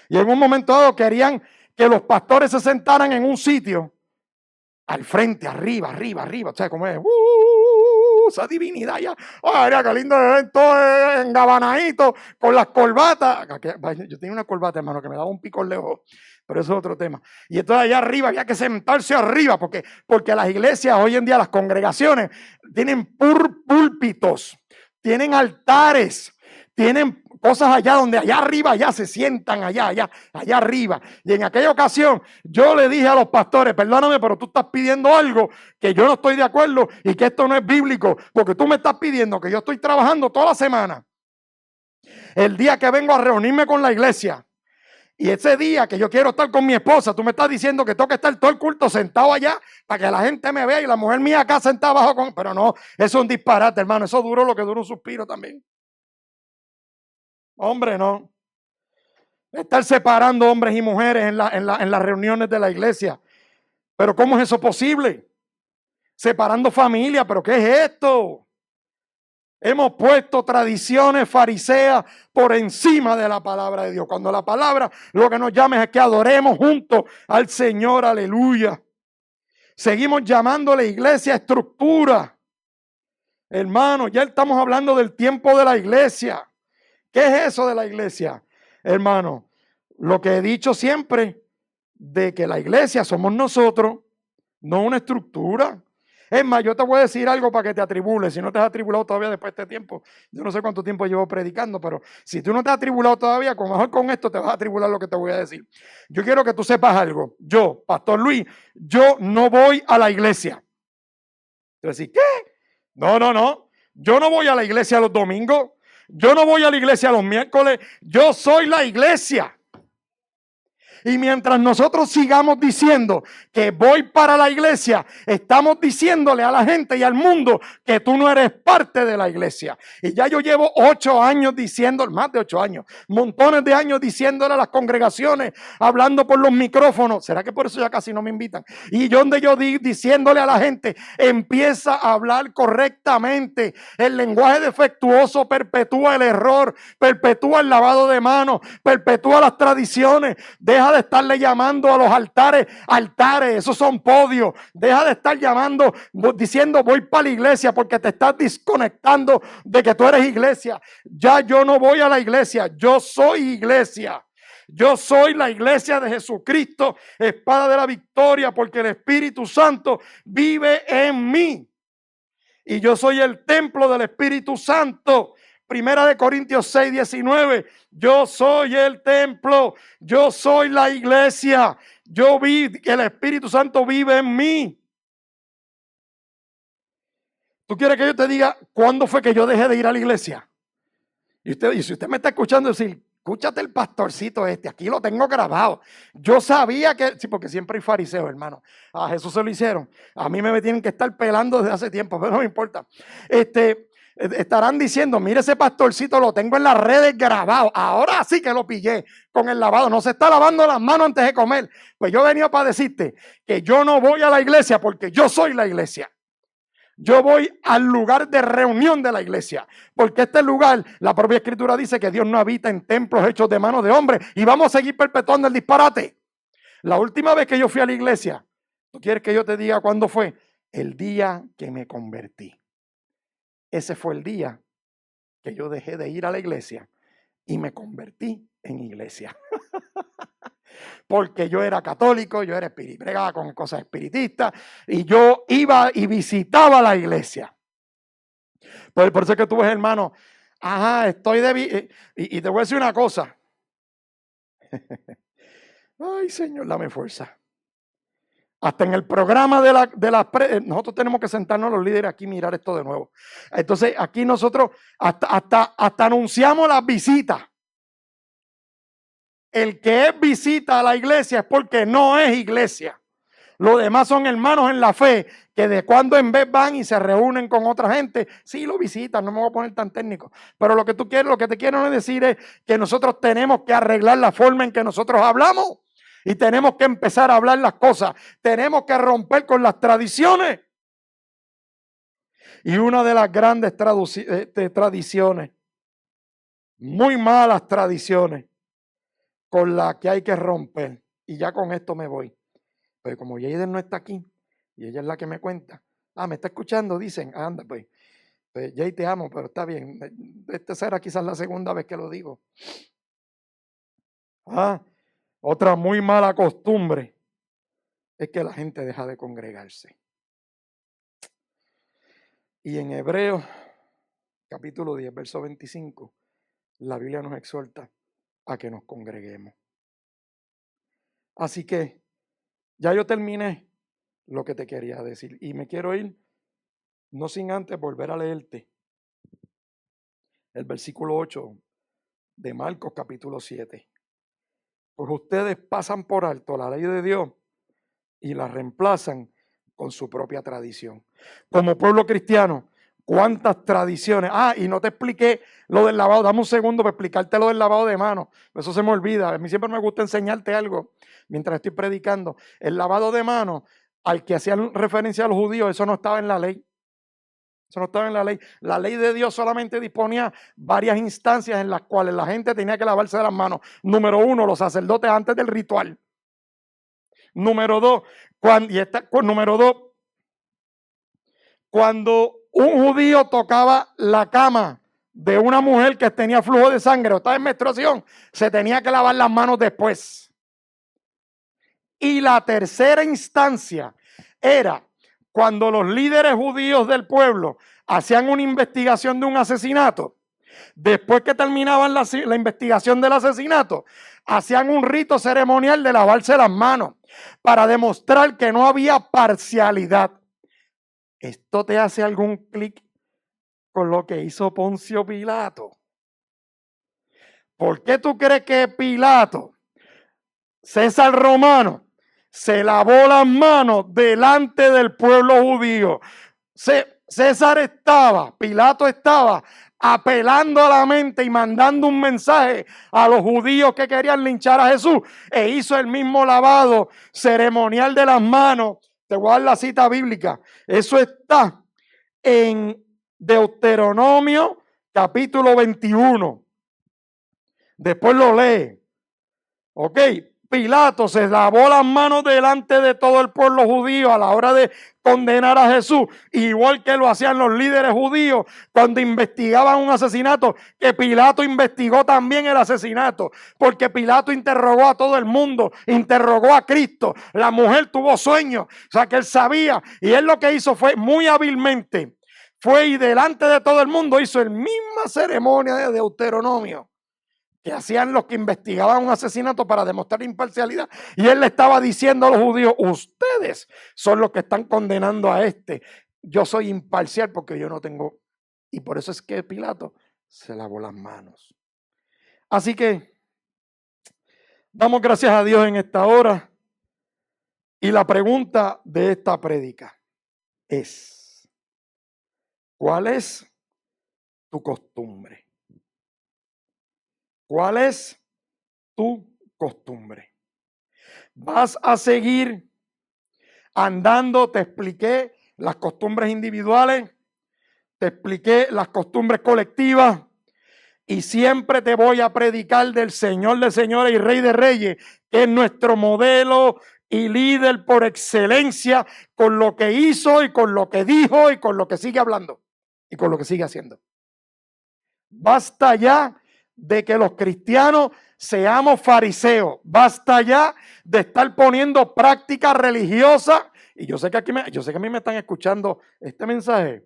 Y en un momento dado querían que los pastores se sentaran en un sitio al frente, arriba. O sea, como es, esa divinidad ya. ¡Ay, qué lindo evento engabanadito con las corbatas! Yo tenía una corbata, hermano, que me daba un pico lejos, pero eso es otro tema. Y entonces allá arriba había que sentarse arriba, porque las iglesias hoy en día, las congregaciones, tienen púlpitos. Tienen altares, tienen cosas allá donde allá arriba ya se sientan allá arriba. Y en aquella ocasión yo le dije a los pastores, perdóname, pero tú estás pidiendo algo que yo no estoy de acuerdo y que esto no es bíblico, porque tú me estás pidiendo que yo estoy trabajando toda la semana. El día que vengo a reunirme con la iglesia y ese día que yo quiero estar con mi esposa, tú me estás diciendo que tengo que estar todo el culto sentado allá para que la gente me vea y la mujer mía acá sentada abajo con... Pero no, eso es un disparate, hermano. Eso duró lo que duró un suspiro también. Hombre, no. Estar separando hombres y mujeres en las reuniones de la iglesia. Pero ¿cómo es eso posible? Separando familia, ¿pero qué es esto? Hemos puesto tradiciones fariseas por encima de la palabra de Dios. Cuando la palabra lo que nos llama es que adoremos juntos al Señor, aleluya. Seguimos llamándole iglesia estructura. Hermano, ya estamos hablando del tiempo de la iglesia. ¿Qué es eso de la iglesia? Hermano, lo que he dicho siempre, de que la iglesia somos nosotros, no una estructura. Es más, yo te voy a decir algo para que te atribules. Si no te has atribulado todavía después de este tiempo, yo no sé cuánto tiempo llevo predicando, pero si tú no te has atribulado todavía, con mejor con esto te vas a atribular lo que te voy a decir. Yo quiero que tú sepas algo. Yo, Pastor Luis, yo no voy a la iglesia. Tú decís, ¿qué? No. Yo no voy a la iglesia los domingos. Yo no voy a la iglesia los miércoles. Yo soy la iglesia. Y mientras nosotros sigamos diciendo que voy para la iglesia, estamos diciéndole a la gente y al mundo que tú no eres parte de la iglesia. Y ya yo llevo 8 años diciendo, más de 8 años, montones de años diciéndole a las congregaciones, hablando por los micrófonos. ¿Será que por eso ya casi no me invitan? Y yo diciéndole a la gente, empieza a hablar correctamente. El lenguaje defectuoso perpetúa el error, perpetúa el lavado de manos, perpetúa las tradiciones. Deja de estarle llamando a los altares, esos son podios. Deja de estar llamando, diciendo voy para la iglesia, porque te estás desconectando de que tú eres iglesia. Ya yo no voy a la iglesia, yo soy iglesia. Yo soy la iglesia de Jesucristo, espada de la victoria, porque el Espíritu Santo vive en mí. Y yo soy el templo del Espíritu Santo. Primera de Corintios 6:19. Yo soy el templo, yo soy la iglesia. El Espíritu Santo vive en mí. ¿Tú quieres que yo te diga cuándo fue que yo dejé de ir a la iglesia? Y si usted me está escuchando decir, escúchate el pastorcito aquí lo tengo grabado. Yo sabía que, sí, porque siempre hay fariseos, hermano. A Jesús se lo hicieron. A mí me tienen que estar pelando desde hace tiempo, pero no me importa. Estarán diciendo, mire ese pastorcito, lo tengo en las redes grabado. Ahora sí que lo pillé con el lavado. No se está lavando las manos antes de comer. Pues yo venía para decirte que yo no voy a la iglesia porque yo soy la iglesia. Yo voy al lugar de reunión de la iglesia, porque este lugar, la propia escritura dice que Dios no habita en templos hechos de manos de hombres, y vamos a seguir perpetuando el disparate. La última vez que yo fui a la iglesia, ¿tú quieres que yo te diga cuándo fue? El día que me convertí. Ese fue el día que yo dejé de ir a la iglesia y me convertí en iglesia. Porque yo era católico, yo era bregaba con cosas espiritistas y yo iba y visitaba la iglesia. Por eso es que tú ves, hermano, estoy y te voy a decir una cosa. Ay, Señor, dame fuerza. Hasta en el programa nosotros tenemos que sentarnos los líderes aquí y mirar esto de nuevo. Entonces, aquí nosotros hasta anunciamos las visitas. El que es visita a la iglesia es porque no es iglesia. Los demás son hermanos en la fe que de cuando en vez van y se reúnen con otra gente. Sí, lo visitan, no me voy a poner tan técnico. Pero lo que te quiero decir es que nosotros tenemos que arreglar la forma en que nosotros hablamos y tenemos que empezar a hablar las cosas. Tenemos que romper con las tradiciones. Y una de las grandes tradiciones, muy malas tradiciones, con las que hay que romper. Y ya con esto me voy. Pero como Jaden no está aquí, y ella es la que me cuenta. Me está escuchando, dicen, anda pues. Jay, te amo, pero está bien. Esta será quizás la segunda vez que lo digo. Otra muy mala costumbre es que la gente deja de congregarse. Y en Hebreos, capítulo 10, verso 25, la Biblia nos exhorta a que nos congreguemos. Así que ya yo terminé lo que te quería decir y me quiero ir, no sin antes volver a leerte el versículo 8 de Marcos capítulo 7. Pues ustedes pasan por alto la ley de Dios y la reemplazan con su propia tradición. Como pueblo cristiano, ¿cuántas tradiciones? Y no te expliqué lo del lavado. Dame un segundo para explicarte lo del lavado de manos. Eso se me olvida. A mí siempre me gusta enseñarte algo mientras estoy predicando. El lavado de manos, al que hacían referencia a los judíos, eso no estaba en la ley. Eso no estaba en la ley. La ley de Dios solamente disponía varias instancias en las cuales la gente tenía que lavarse las manos. Número 1, los sacerdotes antes del ritual. Número 2, cuando un judío tocaba la cama de una mujer que tenía flujo de sangre o estaba en menstruación, se tenía que lavar las manos después. Y la tercera instancia era cuando los líderes judíos del pueblo hacían una investigación de un asesinato. Después que terminaban la investigación del asesinato, hacían un rito ceremonial de lavarse las manos para demostrar que no había parcialidad. ¿Esto te hace algún clic con lo que hizo Poncio Pilato? ¿Por qué tú crees que Pilato César romano se lavó las manos delante del pueblo judío. Pilato estaba apelando a la mente y mandando un mensaje a los judíos que querían linchar a Jesús, e hizo el mismo lavado ceremonial de las manos. Te voy a dar la cita bíblica. Eso está en Deuteronomio capítulo 21. Después lo lee. Ok, Pilato se lavó las manos delante de todo el pueblo judío a la hora de condenar a Jesús, igual que lo hacían los líderes judíos cuando investigaban un asesinato, que Pilato investigó también el asesinato, porque Pilato interrogó a todo el mundo, interrogó a Cristo, la mujer tuvo sueños, o sea que él sabía, y él lo que hizo fue muy hábilmente, fue y delante de todo el mundo hizo la misma ceremonia de Deuteronomio que hacían los que investigaban un asesinato para demostrar imparcialidad. Y él le estaba diciendo a los judíos, ustedes son los que están condenando a este. Yo soy imparcial porque yo no tengo. Y por eso es que Pilato se lavó las manos. Así que damos gracias a Dios en esta hora. Y la pregunta de esta prédica es, ¿cuál es tu costumbre? ¿Cuál es tu costumbre? ¿Vas a seguir andando? Te expliqué las costumbres individuales, te expliqué las costumbres colectivas y siempre te voy a predicar del Señor de señores y Rey de reyes, que es nuestro modelo y líder por excelencia con lo que hizo y con lo que dijo y con lo que sigue hablando y con lo que sigue haciendo. Basta ya de que los cristianos seamos fariseos. Basta ya de estar poniendo prácticas religiosas. Y yo sé que a mí me están escuchando este mensaje.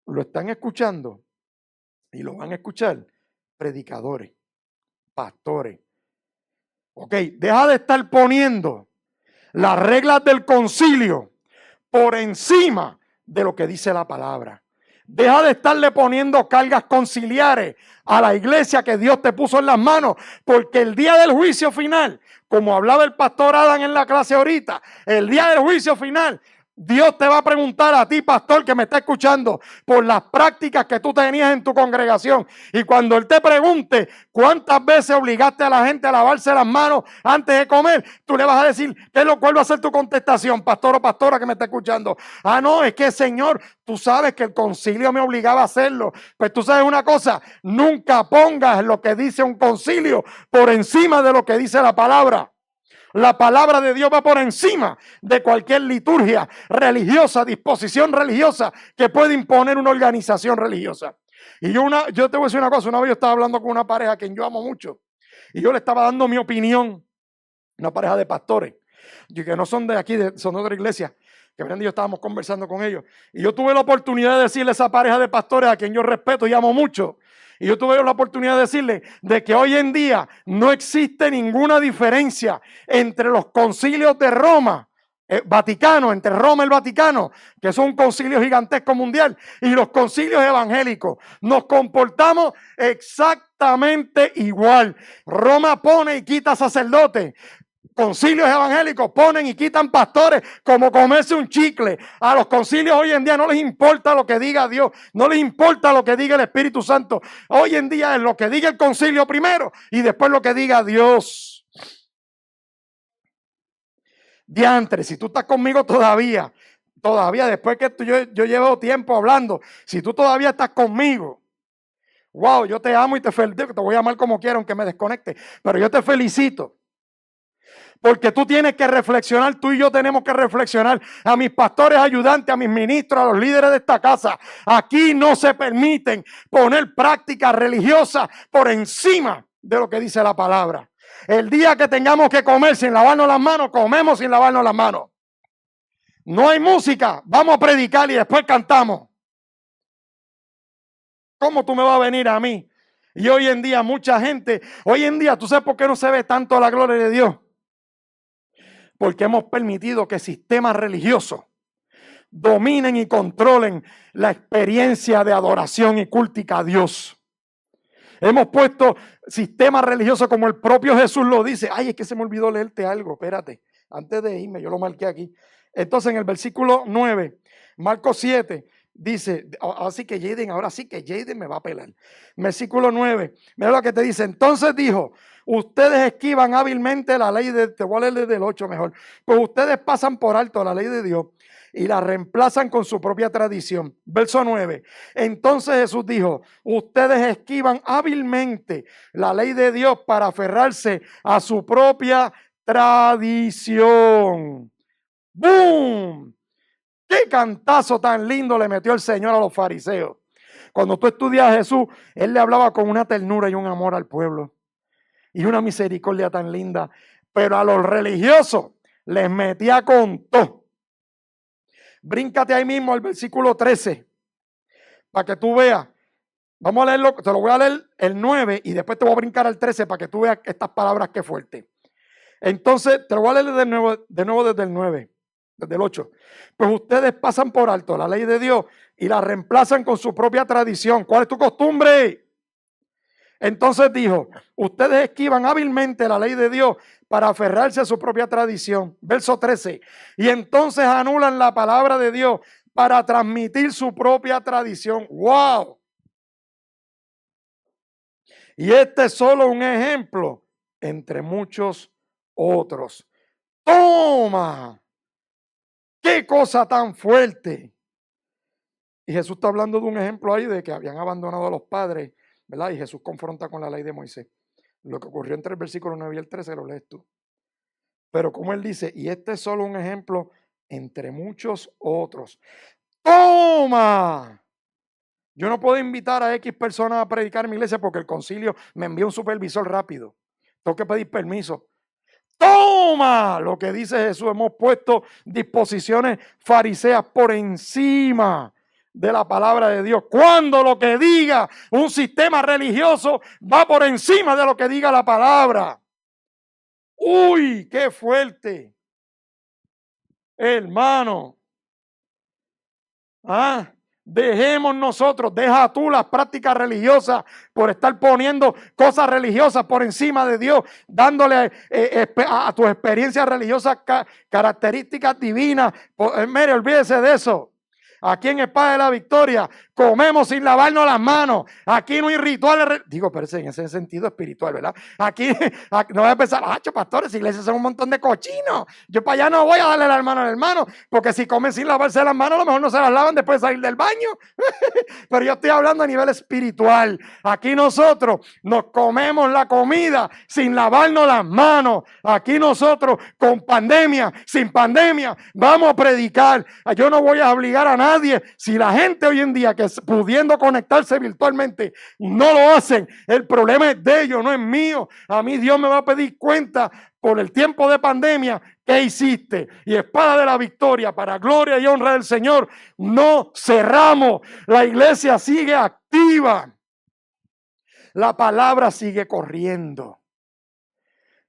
Lo están escuchando y lo van a escuchar predicadores, pastores. Ok, deja de estar poniendo las reglas del concilio por encima de lo que dice la palabra. Deja de estarle poniendo cargas conciliares a la iglesia que Dios te puso en las manos, porque el día del juicio final, como hablaba el pastor Adán en la clase ahorita, el día del juicio final, Dios te va a preguntar a ti, pastor, que me está escuchando, por las prácticas que tú tenías en tu congregación. Y cuando Él te pregunte cuántas veces obligaste a la gente a lavarse las manos antes de comer, tú le vas a decir, ¿cuál va a ser tu contestación, pastor o pastora que me está escuchando? Ah, no, es que, Señor, tú sabes que el concilio me obligaba a hacerlo. Pues tú sabes una cosa, nunca pongas lo que dice un concilio por encima de lo que dice la palabra. La palabra de Dios va por encima de cualquier liturgia religiosa, disposición religiosa que puede imponer una organización religiosa. Y yo te voy a decir una cosa, una vez yo estaba hablando con una pareja a quien yo amo mucho y yo le estaba dando mi opinión, una pareja de pastores, y que no son de aquí, son de otra iglesia, que Brenda y yo estábamos conversando con ellos. Y yo tuve la oportunidad de decirle a esa pareja de pastores a quien yo respeto y amo mucho, y yo tuve la oportunidad de decirle de que hoy en día no existe ninguna diferencia entre los concilios de Roma, Vaticano, entre Roma y el Vaticano, que es un concilio gigantesco mundial, y los concilios evangélicos. Nos comportamos exactamente igual. Roma pone y quita sacerdotes. Concilios evangélicos ponen y quitan pastores como comerse un chicle. A los concilios hoy en día no les importa lo que diga Dios, no les importa lo que diga el Espíritu Santo. Hoy en día es lo que diga el concilio primero y después lo que diga Dios. Diantre, si tú estás conmigo todavía después que yo llevo tiempo hablando, si tú todavía estás conmigo, wow, yo te amo y te felicito, te voy a amar como quiera aunque me desconecte, pero yo te felicito. Porque tú tienes que reflexionar, tú y yo tenemos que reflexionar. A mis pastores ayudantes, a mis ministros, a los líderes de esta casa. Aquí no se permiten poner prácticas religiosas por encima de lo que dice la palabra. El día que tengamos que comer sin lavarnos las manos, comemos sin lavarnos las manos. No hay música, vamos a predicar y después cantamos. ¿Cómo tú me vas a venir a mí? Y hoy en día mucha gente, ¿tú sabes por qué no se ve tanto la gloria de Dios? Porque hemos permitido que sistemas religiosos dominen y controlen la experiencia de adoración y cúltica a Dios. Hemos puesto sistemas religiosos como el propio Jesús lo dice. Ay, es que se me olvidó leerte algo, espérate. Antes de irme, yo lo marqué aquí. Entonces, en el versículo 9, Marcos 7, dice, así que Jaden, ahora sí que Jaden me va a pelar. Versículo 9, mira lo que te dice. Entonces dijo, ustedes esquivan hábilmente la ley de, te voy a leer desde el 8 mejor, pues ustedes pasan por alto la ley de Dios y la reemplazan con su propia tradición. Verso 9. Entonces Jesús dijo, ustedes esquivan hábilmente la ley de Dios para aferrarse a su propia tradición. ¡Boom! ¡Qué cantazo tan lindo le metió el Señor a los fariseos! Cuando tú estudias a Jesús, Él le hablaba con una ternura y un amor al pueblo y una misericordia tan linda, pero a los religiosos les metía con todo. Bríncate ahí mismo al versículo 13 para que tú veas. Vamos a leerlo, te lo voy a leer el 9 y después te voy a brincar al 13 para que tú veas estas palabras que fuerte. Entonces, te lo voy a leer de nuevo desde el 9, desde el 8. Pues ustedes pasan por alto la ley de Dios y la reemplazan con su propia tradición. ¿Cuál es tu costumbre? Entonces dijo, ustedes esquivan hábilmente la ley de Dios para aferrarse a su propia tradición. Verso 13. Y entonces anulan la palabra de Dios para transmitir su propia tradición. ¡Wow! Y este es solo un ejemplo entre muchos otros. ¡Toma! ¡Qué cosa tan fuerte! Y Jesús está hablando de un ejemplo ahí de que habían abandonado a los padres, ¿verdad? Y Jesús confronta con la ley de Moisés. Lo que ocurrió entre el versículo 9 y el 13 lo lees tú. Pero como él dice, y este es solo un ejemplo entre muchos otros. ¡Toma! Yo no puedo invitar a X personas a predicar en mi iglesia porque el concilio me envía un supervisor rápido. Tengo que pedir permiso. ¡Toma! Lo que dice Jesús, hemos puesto disposiciones fariseas por encima de la palabra de Dios. Cuando lo que diga un sistema religioso va por encima de lo que diga la palabra. ¡Uy, qué fuerte! Hermano. Dejemos nosotros, deja tú las prácticas religiosas por estar poniendo cosas religiosas por encima de Dios, dándole a tu experiencia religiosa características divinas. Mire, olvídese de eso. Aquí en Espada de la Victoria comemos sin lavarnos las manos. Aquí no hay rituales. Digo, pero en ese sentido espiritual, ¿verdad? Aquí no voy a pensar, pastores, iglesias son un montón de cochinos. Yo para allá no voy a darle la mano al hermano, porque si comen sin lavarse las manos, a lo mejor no se las lavan después de salir del baño. Pero yo estoy hablando a nivel espiritual. Aquí nosotros nos comemos la comida sin lavarnos las manos. Aquí nosotros con pandemia, sin pandemia, vamos a predicar. Yo no voy a obligar a nadie. Si la gente hoy en día que pudiendo conectarse virtualmente no lo hacen, el problema es de ellos, no es mío. A mí Dios me va a pedir cuenta por el tiempo de pandemia. ¿Qué hiciste? Y Espada de la Victoria, para gloria y honra del Señor, no cerramos. La iglesia sigue activa. La palabra sigue corriendo.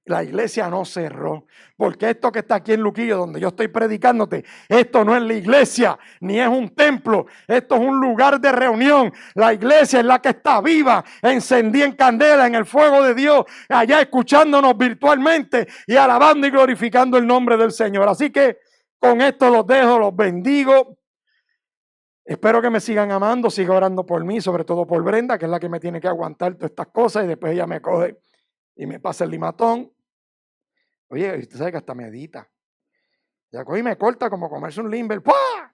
La iglesia no cerró, porque esto que está aquí en Luquillo, donde yo estoy predicándote, esto no es la iglesia, ni es un templo, esto es un lugar de reunión. La iglesia es la que está viva, encendida en candela, en el fuego de Dios, allá escuchándonos virtualmente y alabando y glorificando el nombre del Señor. Así que con esto los dejo, los bendigo. Espero que me sigan amando, sigan orando por mí, sobre todo por Brenda, que es la que me tiene que aguantar todas estas cosas, y después ella me coge y me pasa el limatón. Oye, usted sabe que hasta medita. Ya coge y me corta como comerse un limber. ¡Pua!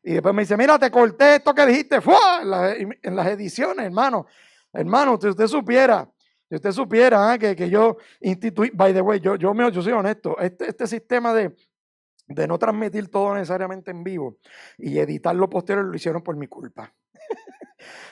Y después me dice, mira, te corté esto que dijiste. ¡Fua! En las ediciones, hermano. Hermano, usted supiera que yo instituí, by the way, yo soy honesto, este sistema de no transmitir todo necesariamente en vivo y editarlo posterior lo hicieron por mi culpa.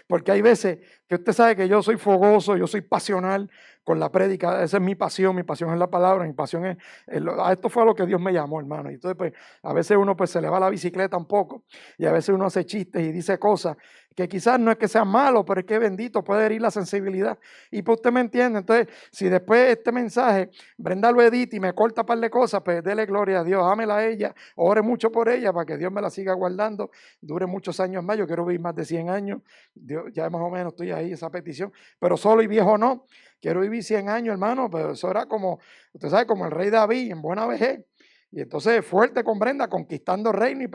Porque hay veces que usted sabe que yo soy fogoso, yo soy pasional con la prédica, esa es mi pasión es la palabra, mi pasión es, esto fue a lo que Dios me llamó, hermano. Y entonces, pues, a veces uno pues se le va la bicicleta un poco y a veces uno hace chistes y dice cosas que quizás no es que sean malos, pero es que bendito, puede herir la sensibilidad. Y pues usted me entiende. Entonces, si después este mensaje, Brenda lo edita y me corta un par de cosas, pues dele gloria a Dios, ámela a ella, ore mucho por ella para que Dios me la siga guardando, dure muchos años más. Yo quiero vivir más de 100 años. Dios, ya más o menos estoy ahí. ahí esa petición, pero solo y viejo no. Quiero vivir 100 años, hermano, pero eso era como, usted sabe, como el rey David en buena vejez. Y entonces fuerte con Brenda, conquistando reino, y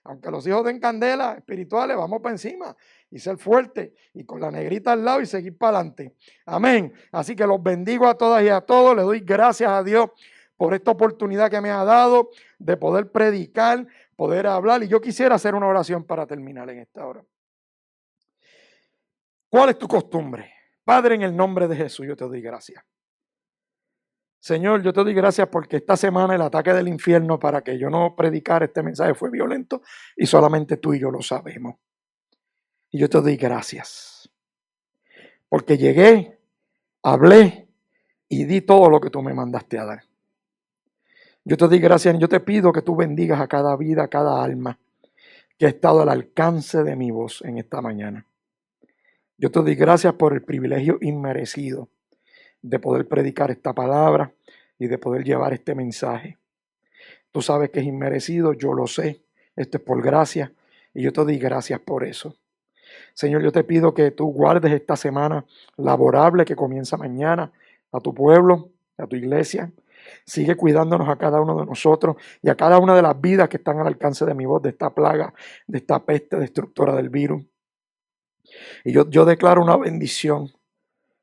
aunque los hijos den candela espirituales, vamos para encima y ser fuerte y con la negrita al lado y seguir para adelante. Amén. Así que los bendigo a todas y a todos. Le doy gracias a Dios por esta oportunidad que me ha dado de poder predicar, poder hablar. Y yo quisiera hacer una oración para terminar en esta hora. ¿Cuál es tu costumbre? Padre, en el nombre de Jesús, yo te doy gracias. Señor, yo te doy gracias porque esta semana el ataque del infierno para que yo no predicara este mensaje fue violento y solamente tú y yo lo sabemos. Y yo te doy gracias porque llegué, hablé y di todo lo que tú me mandaste a dar. Yo te doy gracias y yo te pido que tú bendigas a cada vida, a cada alma que ha estado al alcance de mi voz en esta mañana. Yo te doy gracias por el privilegio inmerecido de poder predicar esta palabra y de poder llevar este mensaje. Tú sabes que es inmerecido, yo lo sé, esto es por gracia y yo te doy gracias por eso. Señor, yo te pido que tú guardes esta semana laborable que comienza mañana a tu pueblo, a tu iglesia. Sigue cuidándonos a cada uno de nosotros y a cada una de las vidas que están al alcance de mi voz, de esta plaga, de esta peste destructora del virus. Y yo declaro una bendición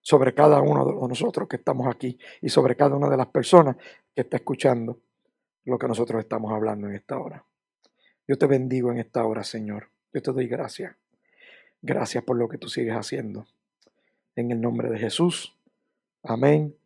sobre cada uno de nosotros que estamos aquí y sobre cada una de las personas que está escuchando lo que nosotros estamos hablando en esta hora. Yo te bendigo en esta hora, Señor. Yo te doy gracias. Gracias por lo que tú sigues haciendo. En el nombre de Jesús. Amén.